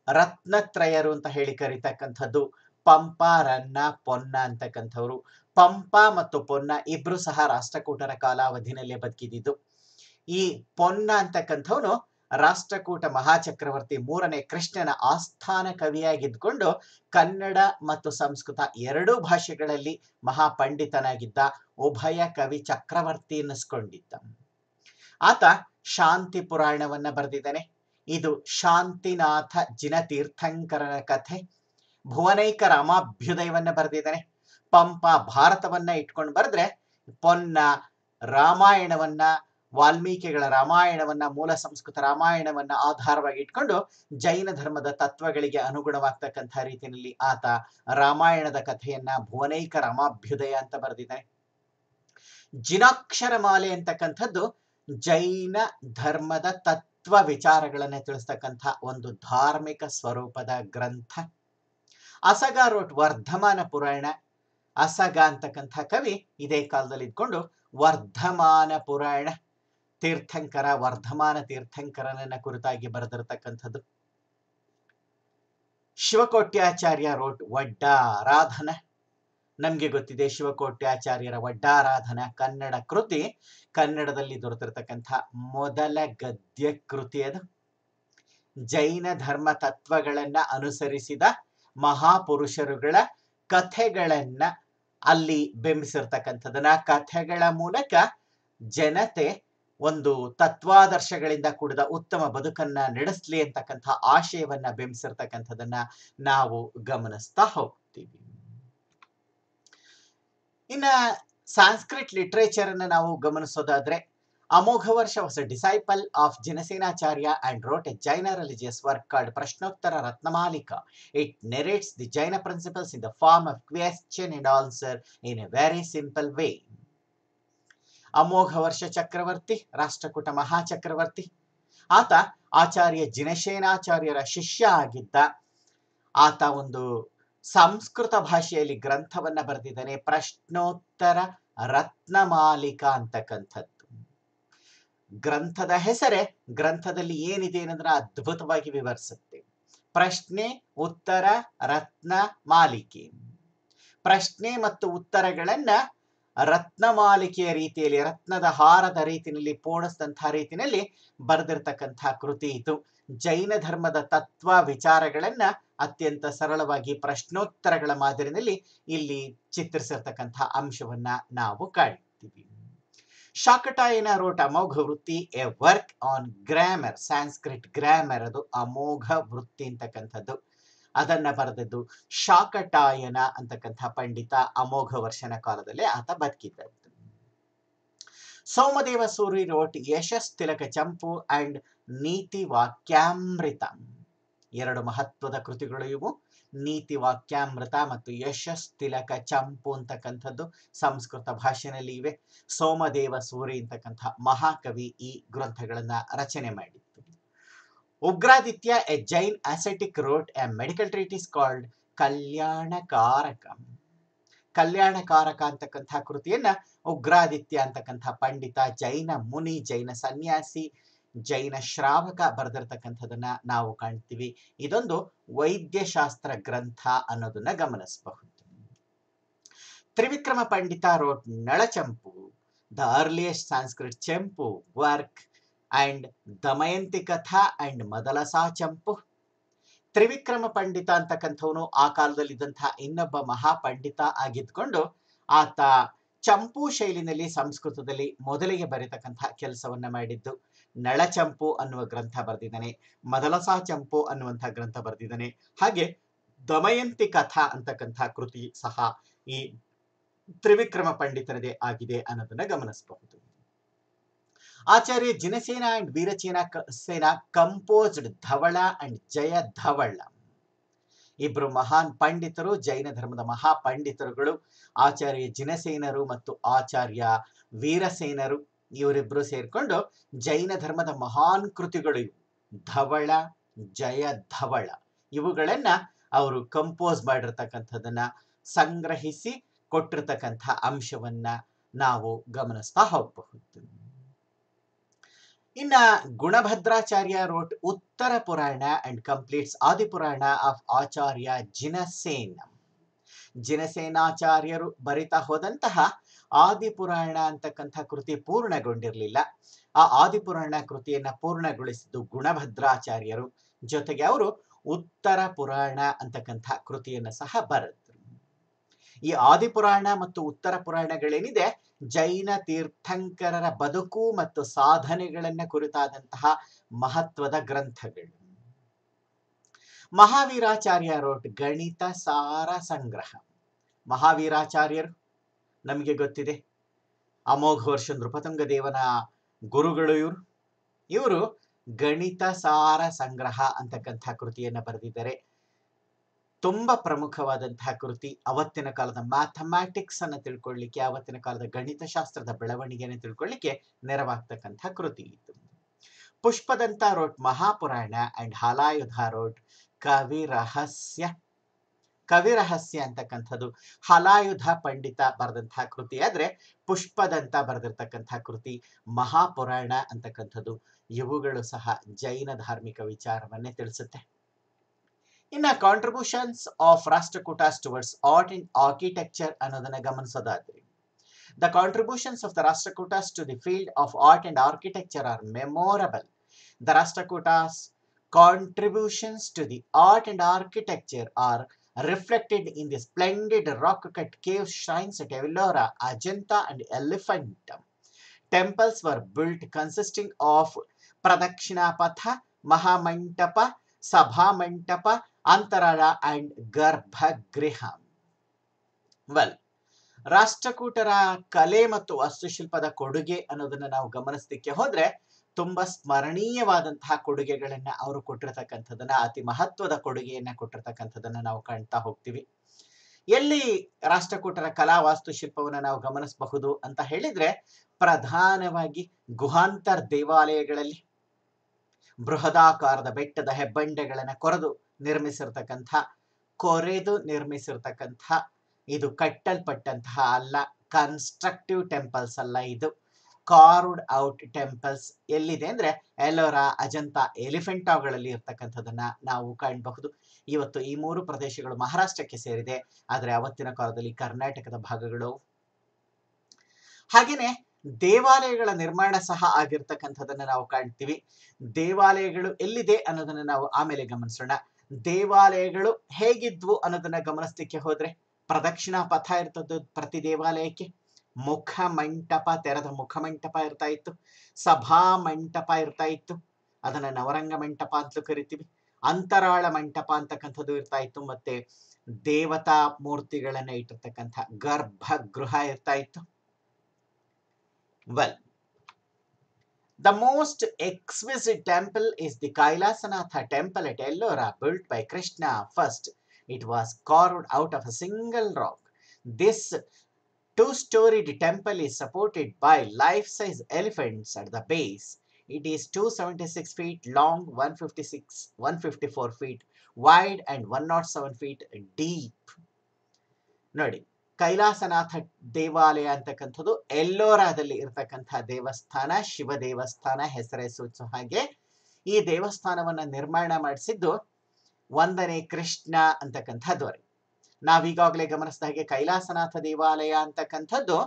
ರತ್ನತ್ರಯರು ಅಂತ ಹೇಳಿ ಕರಿತಕ್ಕಂಥದ್ದು. ಪಂಪ, ರನ್ನ, ಪೊನ್ನ ಅಂತಕ್ಕಂಥವ್ರು. ಪಂಪ ಮತ್ತು ಪೊನ್ನ ಇಬ್ರು ಸಹ ರಾಷ್ಟ್ರಕೂಟರ ಕಾಲಾವಧಿನಲ್ಲೇ ಬದುಕಿದ್ದು. ಈ ಪೊನ್ನ ಅಂತಕ್ಕಂಥವನು ರಾಷ್ಟ್ರಕೂಟ ಮಹಾಚಕ್ರವರ್ತಿ ಮೂರನೇ ಕೃಷ್ಣನ ಆಸ್ಥಾನ ಕವಿಯಾಗಿದ್ದುಕೊಂಡು ಕನ್ನಡ ಮತ್ತು ಸಂಸ್ಕೃತ ಎರಡೂ ಭಾಷೆಗಳಲ್ಲಿ ಮಹಾಪಂಡಿತನಾಗಿದ್ದ, ಉಭಯ ಕವಿ ಚಕ್ರವರ್ತಿ ಎನ್ನಿಸ್ಕೊಂಡಿದ್ದ. ಆತ ಶಾಂತಿ ಪುರಾಣವನ್ನ ಬರೆದಿದ್ದಾನೆ. ಇದು ಶಾಂತಿನಾಥ ಜಿನತೀರ್ಥಂಕರನ ಕಥೆ. ಭುವನೈಕ ರಾಮಾಭ್ಯುದಯವನ್ನ ಬರೆದಿದ್ದಾನೆ. ಪಂಪ ಭಾರತವನ್ನ ಇಟ್ಕೊಂಡು ಬರೆದ್ರೆ ಪೊನ್ನ ರಾಮಾಯಣವನ್ನ, ವಾಲ್ಮೀಕಿಗಳ ರಾಮಾಯಣವನ್ನ, ಮೂಲ ಸಂಸ್ಕೃತ ರಾಮಾಯಣವನ್ನ ಆಧಾರವಾಗಿ ಇಟ್ಕೊಂಡು ಜೈನ ಧರ್ಮದ ತತ್ವಗಳಿಗೆ ಅನುಗುಣವಾಗ್ತಕ್ಕಂಥ ರೀತಿಯಲ್ಲಿ ಆತ ರಾಮಾಯಣದ ಕಥೆಯನ್ನ ಭುವನೈಕ ರಾಮಾಭ್ಯುದಯ ಅಂತ ಬರೆದಿದ್ದಾನೆ. ಜಿನಾಕ್ಷರ ಮಾಲೆ ಅಂತಕ್ಕಂಥದ್ದು ಜೈನ ಧರ್ಮದ ತತ್ವ ವಿಚಾರಗಳನ್ನ ತಿಳಿಸ್ತಕ್ಕಂಥ ಒಂದು ಧಾರ್ಮಿಕ ಸ್ವರೂಪದ ಗ್ರಂಥ. ಅಸಗ ರೋಟ್ ವರ್ಧಮಾನ ಪುರಾಣ. ಅಸಗ ಅಂತಕ್ಕಂಥ ಕವಿ ಇದೇ ಕಾಲದಲ್ಲಿ ಇದ್ಕೊಂಡು ವರ್ಧಮಾನ ಪುರಾಣ, ತೀರ್ಥಂಕರ ವರ್ಧಮಾನ ತೀರ್ಥಂಕರನನ್ನ ಕುರಿತಾಗಿ ಬರೆದಿರತಕ್ಕಂಥದ್ದು. ಶಿವಕೋಟ್ಯಾಚಾರ್ಯ ರೋಟ್ ವಡ್ಡಾರಾಧನ. ನಮ್ಗೆ ಗೊತ್ತಿದೆ ಶಿವಕೋಟ್ಯಾಚಾರ್ಯರ ವಡ್ಡಾರಾಧನ ಕನ್ನಡ ಕೃತಿ, ಕನ್ನಡದಲ್ಲಿ ದೊರೆತಿರ್ತಕ್ಕಂಥ ಮೊದಲ ಗದ್ಯ ಕೃತಿ ಅದು. ಜೈನ ಧರ್ಮ ತತ್ವಗಳನ್ನ ಅನುಸರಿಸಿದ ಮಹಾಪುರುಷರುಗಳ ಕಥೆಗಳನ್ನ ಅಲ್ಲಿ ಬಿಂಬಿಸಿರ್ತಕ್ಕಂಥದನ್ನ, ಕಥೆಗಳ ಮೂಲಕ ಜನತೆ ಒಂದು ತತ್ವಾದರ್ಶಗಳಿಂದ ಕೂಡಿದ ಉತ್ತಮ ಬದುಕನ್ನ ನಡೆಸಲಿ ಅಂತಕ್ಕಂಥ ಆಶಯವನ್ನ ಬಿಂಬಿಸಿರ್ತಕ್ಕಂಥದನ್ನ ನಾವು ಗಮನಿಸ್ತಾ ಹೋಗ್ತೀವಿ. ಇನ್ನ ಸಾಂಸ್ಕ್ರಿಟ್ ಲಿಟರೇಚರ್ ಅನ್ನ ನಾವು ಗಮನಿಸೋದಾದ್ರೆ, ಅಮೋಘ ವರ್ಷ was a disciple of Jinasenacharya and wrote a Jaina religious work called Prashnottara Ratnamalika. It narrates the Jaina principles in the form of question and answer in a very simple way. ಅಮೋಘ ವರ್ಷ ಚಕ್ರವರ್ತಿ, ರಾಷ್ಟ್ರಕೂಟ ಮಹಾಚಕ್ರವರ್ತಿ. ಆತ ಆಚಾರ್ಯ ಜಿನಸೇನಾಚಾರ್ಯರ ಶಿಷ್ಯ ಆಗಿದ್ದ. ಆತ ಒಂದು ಸಂಸ್ಕೃತ ಭಾಷೆಯಲ್ಲಿ ಗ್ರಂಥವನ್ನ ಬರೆದಿದ್ದಾನೆ, ಪ್ರಶ್ನೋತ್ತರ ರತ್ನಮಾಲಿಕಾ ಅಂತಕ್ಕಂಥದ್ದು. ಗ್ರಂಥದ ಹೆಸರೇ ಗ್ರಂಥದಲ್ಲಿ ಏನಿದೆ ಅನ್ನೋದನ್ನ ಅದ್ಭುತವಾಗಿ ವಿವರಿಸುತ್ತೆ. ಪ್ರಶ್ನೆ ಉತ್ತರ ರತ್ನ ಮಾಲಿಕೆ. ಪ್ರಶ್ನೆ ಮತ್ತು ಉತ್ತರಗಳನ್ನ ರತ್ನಮಾಲಿಕೆಯ ರೀತಿಯಲ್ಲಿ, ರತ್ನದ ಹಾರದ ರೀತಿಯಲ್ಲಿ ಪೋಣಿಸಿದಂತಹ ರೀತಿಯಲ್ಲಿ ಬರೆದಿರ್ತಕ್ಕಂಥ ಕೃತಿ ಇದು. ಜೈನ ಧರ್ಮದ ತತ್ವ ವಿಚಾರಗಳನ್ನ ಅತ್ಯಂತ ಸರಳವಾಗಿ ಪ್ರಶ್ನೋತ್ತರಗಳ ಮಾದರಿನಲ್ಲಿ ಇಲ್ಲಿ ಚಿತ್ರಿಸಿರ್ತಕ್ಕಂಥ ಅಂಶವನ್ನ ನಾವು ಕಾಣ್ತೀವಿ. ಶಾಕಟಾಯನ ರೋಟ್ ಅಮೋಘ ವೃತ್ತಿ, A work on grammar, Sanskrit grammar. ಅದು ಅಮೋಘ ವೃತ್ತಿ ಅಂತಕ್ಕಂಥದ್ದು. ಅದನ್ನ ಬರೆದದ್ದು ಶಾಕಟಾಯನ ಅಂತಕ್ಕಂಥ ಪಂಡಿತ. ಅಮೋಘ ವರ್ಷನ ಕಾಲದಲ್ಲಿ ಆತ ಬದುಕಿದ್ದ. Somadeva Suri wrote Yashastilaka Champu and ನೀತಿ ವಾಕ್ಯಾಮೃತ. ಎರಡು ಮಹತ್ವದ ಕೃತಿಗಳು ಇವು. ನೀತಿ ವಾಕ್ಯಾಮೃತ ಮತ್ತು ಯಶಸ್ ತಿಲಕ ಚಂಪು ಅಂತಕ್ಕಂಥದ್ದು ಸಂಸ್ಕೃತ ಭಾಷೆಯಲ್ಲಿ ಇವೆ. ಸೋಮದೇವ ಸೂರಿ ಅಂತಕ್ಕಂಥ ಮಹಾಕವಿ ಈ ಗ್ರಂಥಗಳನ್ನ ರಚನೆ ಮಾಡಿತ್ತು. Ugraditya, a Jain ascetic, wrote a medical treatise called Kalyanakaraka. Kalyanakaraka ಅಂತಕ್ಕಂಥ ಕೃತಿಯನ್ನ ಉಗ್ರಾದಿತ್ಯ ಅಂತಕ್ಕಂಥ ಪಂಡಿತ, ಜೈನ ಮುನಿ, ಜೈನ ಸನ್ಯಾಸಿ, ಜೈನ ಶ್ರಾವಕ ಬರೆದಿರ್ತಕ್ಕಂಥದನ್ನ ನಾವು ಕಾಣ್ತೀವಿ. ಇದೊಂದು ವೈದ್ಯಶಾಸ್ತ್ರ ಗ್ರಂಥ ಅನ್ನೋದನ್ನ ಗಮನಿಸಬಹುದು. Trivikrama Pandita wrote Nalachampu, the earliest Sanskrit champu work, and Damayanti Katha and ಮದಲಸಾ ಚಂಪು. ತ್ರಿವಿಕ್ರಮ ಪಂಡಿತ ಅಂತಕ್ಕಂಥವನು ಆ ಕಾಲದಲ್ಲಿದ್ದಂತಹ ಇನ್ನೊಬ್ಬ ಮಹಾಪಂಡಿತ ಆಗಿದ್ಕೊಂಡು ಆತ ಚಂಪು ಶೈಲಿನಲ್ಲಿ ಸಂಸ್ಕೃತದಲ್ಲಿ ಮೊದಲಿಗೆ ಬರೀತಕ್ಕಂಥ ಕೆಲಸವನ್ನ ಮಾಡಿದ್ದು. ನಳಚಂಪು ಅನ್ನುವ ಗ್ರಂಥ ಬರೆದಿದ್ದಾನೆ, ಮದಲಸಾ ಚಂಪು ಅನ್ನುವಂಥ ಗ್ರಂಥ ಬರೆದಿದ್ದಾನೆ. ಹಾಗೆ ದಮಯಂತಿ ಕಥಾ ಅಂತಕ್ಕಂಥ ಕೃತಿ ಸಹ ಈ ತ್ರಿವಿಕ್ರಮ ಪಂಡಿತರದೇ ಆಗಿದೆ ಅನ್ನೋದನ್ನ ಗಮನಿಸಬಹುದು. ಆಚಾರ್ಯ Jinasena and Virasena composed ಧವಳ and ಜಯ ಧವಳ. ಇಬ್ರು ಮಹಾನ್ ಪಂಡಿತರು, ಜೈನ ಧರ್ಮದ ಮಹಾಪಂಡಿತರುಗಳು, ಆಚಾರ್ಯ ಜಿನಸೇನರು ಮತ್ತು ಆಚಾರ್ಯ ವೀರಸೇನರು. ಇವರಿಬ್ರು ಸೇರ್ಕೊಂಡು ಜೈನ ಧರ್ಮದ ಮಹಾನ್ ಕೃತಿಗಳು ಇವು. ಧವಳ, ಜಯ ಧವಳ ಇವುಗಳನ್ನ ಅವರು ಕಂಪೋಸ್ ಮಾಡಿರ್ತಕ್ಕಂಥದನ್ನ, ಸಂಗ್ರಹಿಸಿ ಕೊಟ್ಟಿರ್ತಕ್ಕಂಥ ಅಂಶವನ್ನ ನಾವು ಗಮನಿಸ್ತಾ ಹೋಗಬಹುದು. ಇನ್ನ ಗುಣಭದ್ರಾಚಾರ್ಯ ರೋಟ್ ಉತ್ತರ ಪುರಾಣ ಅಂಡ್ ಕಂಪ್ಲೀಟ್ಸ್ ಆದಿಪುರಾಣ ಆಫ್ ಆಚಾರ್ಯ ಜಿನಸೇನ. ಜಿನಸೇನಾಚಾರ್ಯರು ಬರಿತಾ ಹೋದಂತಹ ಆದಿಪುರಾಣ ಅಂತಕ್ಕಂಥ ಕೃತಿ ಪೂರ್ಣಗೊಂಡಿರಲಿಲ್ಲ. ಆ ಆದಿಪುರಾಣ ಕೃತಿಯನ್ನ ಪೂರ್ಣಗೊಳಿಸಿದ್ದು ಗುಣಭದ್ರಾಚಾರ್ಯರು. ಜೊತೆಗೆ ಅವರು ಉತ್ತರ ಪುರಾಣ ಅಂತಕ್ಕಂಥ ಕೃತಿಯನ್ನ ಸಹ ಬರೆದ್ರು. ಈ ಆದಿಪುರಾಣ ಮತ್ತು ಉತ್ತರ ಪುರಾಣಗಳೇನಿದೆ ಜೈನ ತೀರ್ಥಂಕರರ ಬದುಕು ಮತ್ತು ಸಾಧನೆಗಳನ್ನ ಕುರಿತಾದಂತಹ ಮಹತ್ವದ ಗ್ರಂಥಗಳು. ಮಹಾವೀರಾಚಾರ್ಯ ರೋಟ್ ಗಣಿತ ಸಾರ ಸಂಗ್ರಹ. ಮಹಾವೀರಾಚಾರ್ಯರು ನಮಗೆ ಗೊತ್ತಿದೆ, ಅಮೋಘ ವರ್ಷ ನೃಪತುಂಗ ದೇವನ ಗುರುಗಳು ಇವರು ಗಣಿತ ಸಾರ ಸಂಗ್ರಹ ಅಂತಕ್ಕಂಥ ಕೃತಿಯನ್ನ ಬರೆದಿದ್ದಾರೆ. ತುಂಬಾ ಪ್ರಮುಖವಾದಂತಹ ಕೃತಿ. ಅವತ್ತಿನ ಕಾಲದ ಮ್ಯಾಥಮ್ಯಾಟಿಕ್ಸ್ ಅನ್ನ ತಿಳ್ಕೊಳ್ಳಿಕ್ಕೆ, ಅವತ್ತಿನ ಕಾಲದ ಗಣಿತಶಾಸ್ತ್ರದ ಬೆಳವಣಿಗೆಯನ್ನು ತಿಳ್ಕೊಳ್ಳಿಕ್ಕೆ ನೆರವಾಗ್ತಕ್ಕಂಥ ಕೃತಿ ಇತ್ತು. Pushpadanta wrote Mahapurana and Halayudha wrote Kavirahasya. Kavirahasya ಅಂತಕ್ಕಂಥದ್ದು ಹಲಾಯುಧ ಪಂಡಿತ ಬರೆದಂತಹ ಕೃತಿ ಆದ್ರೆ, ಪುಷ್ಪದಂತ ಬರೆದಿರ್ತಕ್ಕಂಥ ಕೃತಿ ಮಹಾಪುರಾಣ ಅಂತಕ್ಕಂಥದ್ದು. ಇವುಗಳು ಸಹ ಜೈನ ಧಾರ್ಮಿಕ ವಿಚಾರವನ್ನೇ ತಿಳಿಸುತ್ತೆ. ಇನ್ನ contributions of Rashtrakutas towards art and architecture ಅನ್ನೋದನ್ನ ಗಮನಿಸೋದಾದ್ರೆ, the contributions of the Rashtrakutas to the field of art and architecture are memorable. The Rashtrakutas contributions to the art and architecture are reflected in the splendid rock-cut cave shrines at Ellora, Ajanta and Elephant. Temples were built consisting of Pradakshina-patha, Mahamantapa, Sabhamantapa, Antarala and Garbhagriha. Well, ರಾಷ್ಟ್ರಕೂಟರ ಕಲೆ ಮತ್ತು ವಾಸ್ತುಶಿಲ್ಪದ ಕೊಡುಗೆ ಅನ್ನೋದನ್ನ ನಾವು ಗಮನಿಸಲಿಕ್ಕೆ ಹೋದ್ರೆ ತುಂಬಾ ಸ್ಮರಣೀಯವಾದಂತಹ ಕೊಡುಗೆಗಳನ್ನ ಅವರು ಕೊಟ್ಟಿರ್ತಕ್ಕಂಥದನ್ನ, ಅತಿ ಮಹತ್ವದ ಕೊಡುಗೆಯನ್ನ ಕೊಟ್ಟಿರ್ತಕ್ಕಂಥದನ್ನ ನಾವು ಕಾಣ್ತಾ ಹೋಗ್ತೀವಿ. ಎಲ್ಲಿ ರಾಷ್ಟ್ರಕೂಟರ ಕಲಾ ವಾಸ್ತುಶಿಲ್ಪವನ್ನ ನಾವು ಗಮನಿಸಬಹುದು ಅಂತ ಹೇಳಿದ್ರೆ, ಪ್ರಧಾನವಾಗಿ ಗುಹಾಂತರ್ ದೇವಾಲಯಗಳಲ್ಲಿ ಬೃಹದಾಕಾರದ ಬೆಟ್ಟದ ಹೆಬ್ಬಂಡೆಗಳನ್ನ ಕೊರೆದು ನಿರ್ಮಿಸಿರ್ತಕ್ಕಂಥ ಇದು ಕಟ್ಟಲ್ಪಟ್ಟಂತಹ ಅಲ್ಲ, ಕನ್ಸ್ಟ್ರಕ್ಟಿವ್ ಟೆಂಪಲ್ಸ್ ಅಲ್ಲ, ಇದು ಕಾರ್ವ್ಡ್ ಔಟ್ ಟೆಂಪಲ್ಸ್. ಎಲ್ಲಿದೆ ಅಂದ್ರೆ ಎಲ್ಲೋರಾ, ಅಜಂತ, ಎಲಿಫೆಂಟಾಗಳಲ್ಲಿ ಇರ್ತಕ್ಕಂಥದನ್ನ ನಾವು ಕಾಣಬಹುದು. ಇವತ್ತು ಈ ಮೂರು ಪ್ರದೇಶಗಳು ಮಹಾರಾಷ್ಟ್ರಕ್ಕೆ ಸೇರಿದೆ, ಆದರೆ ಅವತ್ತಿನ ಕಾಲದಲ್ಲಿ ಕರ್ನಾಟಕದ ಭಾಗಗಳು. ಹಾಗೇನೆ ದೇವಾಲಯಗಳ ನಿರ್ಮಾಣ ಸಹ ಆಗಿರ್ತಕ್ಕಂಥದನ್ನ ನಾವು ಕಾಣ್ತೀವಿ. ದೇವಾಲಯಗಳು ಎಲ್ಲಿದೆ ಅನ್ನೋದನ್ನ ನಾವು ಆಮೇಲೆ ಗಮನಿಸೋಣ. ದೇವಾಲಯಗಳು ಹೇಗಿದ್ವು ಅನ್ನೋದನ್ನ ಗಮನಿಸ್ಲಿಕ್ಕೆ ಹೋದ್ರೆ, ಪ್ರದಕ್ಷಿಣಾ ಪಥ ಇರ್ತದ್ದು ಪ್ರತಿ ದೇವಾಲಯಕ್ಕೆ, ಮುಖ ಮಂಟಪ, ತೆರೆದ ಮುಖ ಮಂಟಪ ಇರ್ತಾ ಇತ್ತು, ಸಭಾ ಮಂಟಪ ಇರ್ತಾ ಇತ್ತು, ಅದನ್ನ ನವರಂಗ ಮಂಟಪ ಅಂತಲೂ ಕರಿತೀವಿ, ಅಂತರಾಳ ಮಂಟಪ ಅಂತಕ್ಕಂಥದ್ದು ಇರ್ತಾ ಇತ್ತು, ಮತ್ತೆ ದೇವತಾ ಮೂರ್ತಿಗಳನ್ನ ಇಟ್ಟಿರ್ತಕ್ಕಂಥ ಗರ್ಭಗೃಹ ಇರ್ತಾ ಇತ್ತು. Well, the most exquisite temple is the Kailasanatha temple at Ellora, built by Krishna first. It was carved out of a single rock. This two-storied temple is supported by life-size elephants at the base. It is 276 feet long, 154 feet wide and 107 feet deep. ನೋಡಿ, ಕೈಲಾಸನಾಥ ದೇವಾಲಯ ಅಂತಕ್ಕಂಥದ್ದು ಎಲ್ಲೋರಾದಲ್ಲಿ ಇರತಕ್ಕಂಥ ದೇವಸ್ಥಾನ, ಶಿವ ದೇವಸ್ಥಾನ ಹೆಸರೇ ಸೂಚಿಸೋ ಹಾಗೆ. ಈ ದೇವಸ್ಥಾನವನ್ನ ನಿರ್ಮಾಣ ಮಾಡಿಸಿದ್ದು 1ನೇ ಕೃಷ್ಣ ಅಂತಕ್ಕಂಥದ್ದವರೇ. ನಾವೀಗಾಗಲೇ ಗಮನಿಸಿದ ಹಾಗೆ ಕೈಲಾಸನಾಥ ದೇವಾಲಯ ಅಂತಕ್ಕಂಥದ್ದು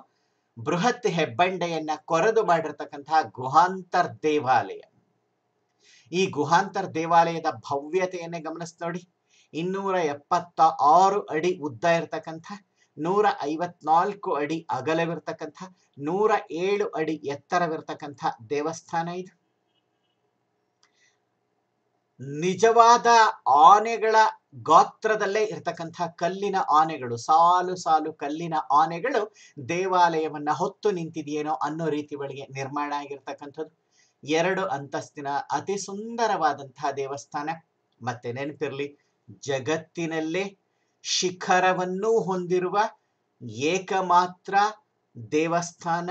ಬೃಹತ್ ಹೆಬ್ಬಂಡೆಯನ್ನ ಕೊರೆದು ಮಾಡಿರ್ತಕ್ಕಂತಹ ಗುಹಾಂತರ್ ದೇವಾಲಯ. ಈ ಗುಹಾಂತರ್ ದೇವಾಲಯದ ಭವ್ಯತೆಯನ್ನೇ ಗಮನಿಸ್ ನೋಡಿ. 276 ಅಡಿ ಉದ್ದ ಇರತಕ್ಕಂಥ, 154 ಅಡಿ ಅಗಲವಿರ್ತಕ್ಕಂಥ, 107 ಅಡಿ ಎತ್ತರವಿರ್ತಕ್ಕಂಥ ದೇವಸ್ಥಾನ ಇದು. ನಿಜವಾದ ಆನೆಗಳ ಗಾತ್ರದಲ್ಲೇ ಇರ್ತಕ್ಕಂಥ ಕಲ್ಲಿನ ಆನೆಗಳು, ಸಾಲು ಸಾಲು ಕಲ್ಲಿನ ಆನೆಗಳು ದೇವಾಲಯವನ್ನ ಹೊತ್ತು ನಿಂತಿದೆಯೇನೋ ಅನ್ನೋ ರೀತಿ ಒಳಗೆ ನಿರ್ಮಾಣ ಆಗಿರ್ತಕ್ಕಂಥದ್ದು. 2 ಅಂತಸ್ತಿನ ಅತಿ ಸುಂದರವಾದಂತಹ ದೇವಸ್ಥಾನ. ಮತ್ತೆ ನೆನಪಿರ್ಲಿ, ಜಗತ್ತಿನಲ್ಲೇ ಶಿಖರವನ್ನೂ ಹೊಂದಿರುವ ಏಕಮಾತ್ರ ದೇವಸ್ಥಾನ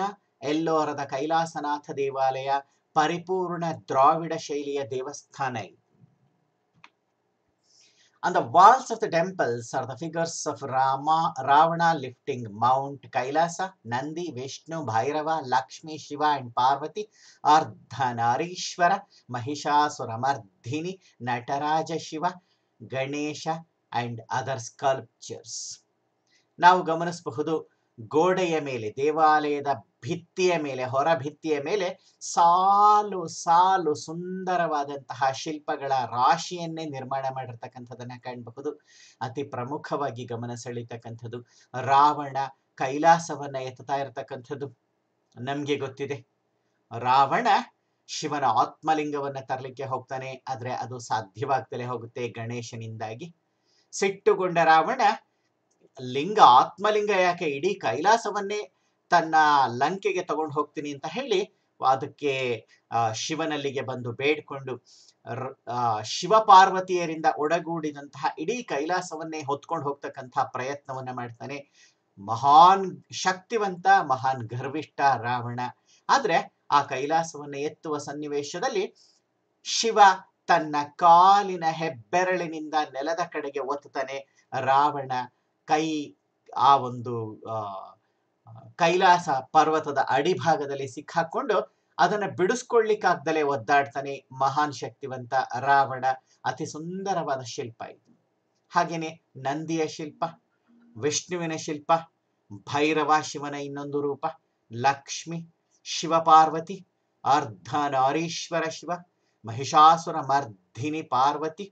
ಎಲ್ಲೋರದ ಕೈಲಾಸನಾಥ ದೇವಾಲಯ. ಪರಿಪೂರ್ಣ ದ್ರಾವಿಡ ಶೈಲಿಯ ದೇವಸ್ಥಾನ ಇದು. On the walls of the temples are the figures of Ravana lifting Mount Kailasa, Nandi, Vishnu, Bhairava, Lakshmi, Shiva and Parvati, Ardhanarishwara, Mahishasuramardhini, Nataraja Shiva, Ganesha and other sculptures. ನಾವು ಗಮನಿಸಬಹುದು, ಗೋಡೆಯ ಮೇಲೆ, ದೇವಾಲಯದ ಭಿತ್ತಿಯ ಮೇಲೆ, ಹೊರ ಭಿತ್ತಿಯ ಮೇಲೆ ಸಾಲು ಸಾಲು ಸುಂದರವಾದಂತಹ ಶಿಲ್ಪಗಳ ರಾಶಿಯನ್ನೇ ನಿರ್ಮಾಣ ಮಾಡಿರ್ತಕ್ಕಂಥದ್ದನ್ನ ಕಾಣಬಹುದು. ಅತಿ ಪ್ರಮುಖವಾಗಿ ಗಮನ ಸೆಳೀತಕ್ಕಂಥದ್ದು ರಾವಣ ಕೈಲಾಸವನ್ನ ಎತ್ತುತ್ತಾ ಇರತಕ್ಕಂಥದ್ದು. ನಮ್ಗೆ ಗೊತ್ತಿದೆ, ರಾವಣ ಶಿವನ ಆತ್ಮಲಿಂಗವನ್ನ ತರಲಿಕ್ಕೆ ಹೋಗ್ತಾನೆ, ಆದ್ರೆ ಅದು ಸಾಧ್ಯವಾಗ್ತಲೇ ಹೋಗುತ್ತೆ ಗಣೇಶನಿಂದಾಗಿ. ಸಿಟ್ಟುಗೊಂಡ ರಾವಣ ಆತ್ಮಲಿಂಗ ಯಾಕೆ, ಇಡೀ ಕೈಲಾಸವನ್ನೇ ತನ್ನ ಲಂಕೆಗೆ ತಗೊಂಡು ಹೋಗ್ತೀನಿ ಅಂತ ಹೇಳಿ ಅದಕ್ಕೆ ಶಿವನಲ್ಲಿಗೆ ಬಂದು ಬೇಡ್ಕೊಂಡು ಶಿವಪಾರ್ವತಿಯರಿಂದ ಒಡಗೂಡಿದಂತಹ ಇಡೀ ಕೈಲಾಸವನ್ನೇ ಹೊತ್ಕೊಂಡು ಹೋಗ್ತಕ್ಕಂತಹ ಪ್ರಯತ್ನವನ್ನ ಮಾಡ್ತಾನೆ. ಮಹಾನ್ ಶಕ್ತಿವಂತ, ಮಹಾನ್ ಗರ್ವಿಷ್ಠ ರಾವಣ. ಆದ್ರೆ ಆ ಕೈಲಾಸವನ್ನ ಎತ್ತುವ ಸನ್ನಿವೇಶದಲ್ಲಿ ಶಿವ ತನ್ನ ಕಾಲಿನ ಹೆಬ್ಬೆರಳಿನಿಂದ ನೆಲದ ಕಡೆಗೆ ಒತ್ತುತ್ತಾನೆ. ರಾವಣ ಆ ಒಂದು ಕೈಲಾಸ ಪರ್ವತದ ಅಡಿಭಾಗದಲ್ಲಿ ಸಿಕ್ಕಾಕೊಂಡು ಅದನ್ನ ಬಿಡಿಸ್ಕೊಳ್ಳಿಕ್ಕಾಗ್ದಲೇ ಒದ್ದಾಡ್ತಾನೆ. ಮಹಾನ್ ಶಕ್ತಿವಂತ ರಾವಣ. ಅತಿ ಸುಂದರವಾದ ಶಿಲ್ಪ ಇದು. ಹಾಗೇನೆ ನಂದಿಯ ಶಿಲ್ಪ, ವಿಷ್ಣುವಿನ ಶಿಲ್ಪ, ಭೈರವ ಶಿವನ ಇನ್ನೊಂದು ರೂಪ, ಲಕ್ಷ್ಮಿ, ಶಿವಪಾರ್ವತಿ, ಅರ್ಧನಾರೀಶ್ವರ ಶಿವ, ಮಹಿಷಾಸುರ ಮರ್ಧಿನಿ ಪಾರ್ವತಿ,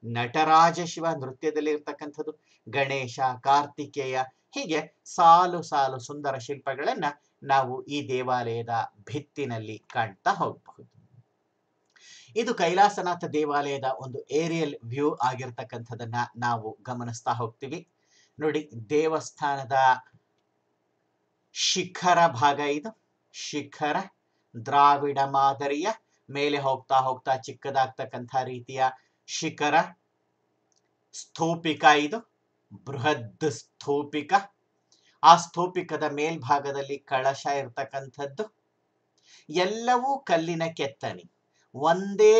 ನಟರಾಜ ಶಿವ ನೃತ್ಯದಲ್ಲಿ ಇರ್ತಕ್ಕಂಥದ್ದು, ಗಣೇಶ, ಕಾರ್ತಿಕೇಯ, ಹೀಗೆ ಸಾಲು ಸಾಲು ಸುಂದರ ಶಿಲ್ಪಗಳನ್ನ ನಾವು ಈ ದೇವಾಲಯದ ಭಿತ್ತಿನಲ್ಲಿ ಕಾಣ್ತಾ ಹೋಗಬಹುದು. ಇದು ಕೈಲಾಸನಾಥ ದೇವಾಲಯದ ಒಂದು ಏರಿಯಲ್ ವ್ಯೂ ಆಗಿರ್ತಕ್ಕಂಥದನ್ನ ನಾವು ಗಮನಿಸ್ತಾ ಹೋಗ್ತೀವಿ. ನೋಡಿ, ದೇವಸ್ಥಾನದ ಶಿಖರ ಭಾಗ ಇದು. ಶಿಖರ ದ್ರಾವಿಡ ಮಾದರಿಯ ಮೇಲೆ ಹೋಗ್ತಾ ಹೋಗ್ತಾ ಚಿಕ್ಕದಾಗ್ತಕ್ಕಂಥ ರೀತಿಯ ಶಿಖರ. ಸ್ತೂಪಿಕ ಇದು, ಬೃಹದ್ ಸ್ತೂಪಿಕ. ಆ ಸ್ತೂಪಿಕದ ಮೇಲ್ಭಾಗದಲ್ಲಿ ಕಳಶ ಇರ್ತಕ್ಕಂಥದ್ದು. ಎಲ್ಲವೂ ಕಲ್ಲಿನ ಕೆತ್ತನೆ. ಒಂದೇ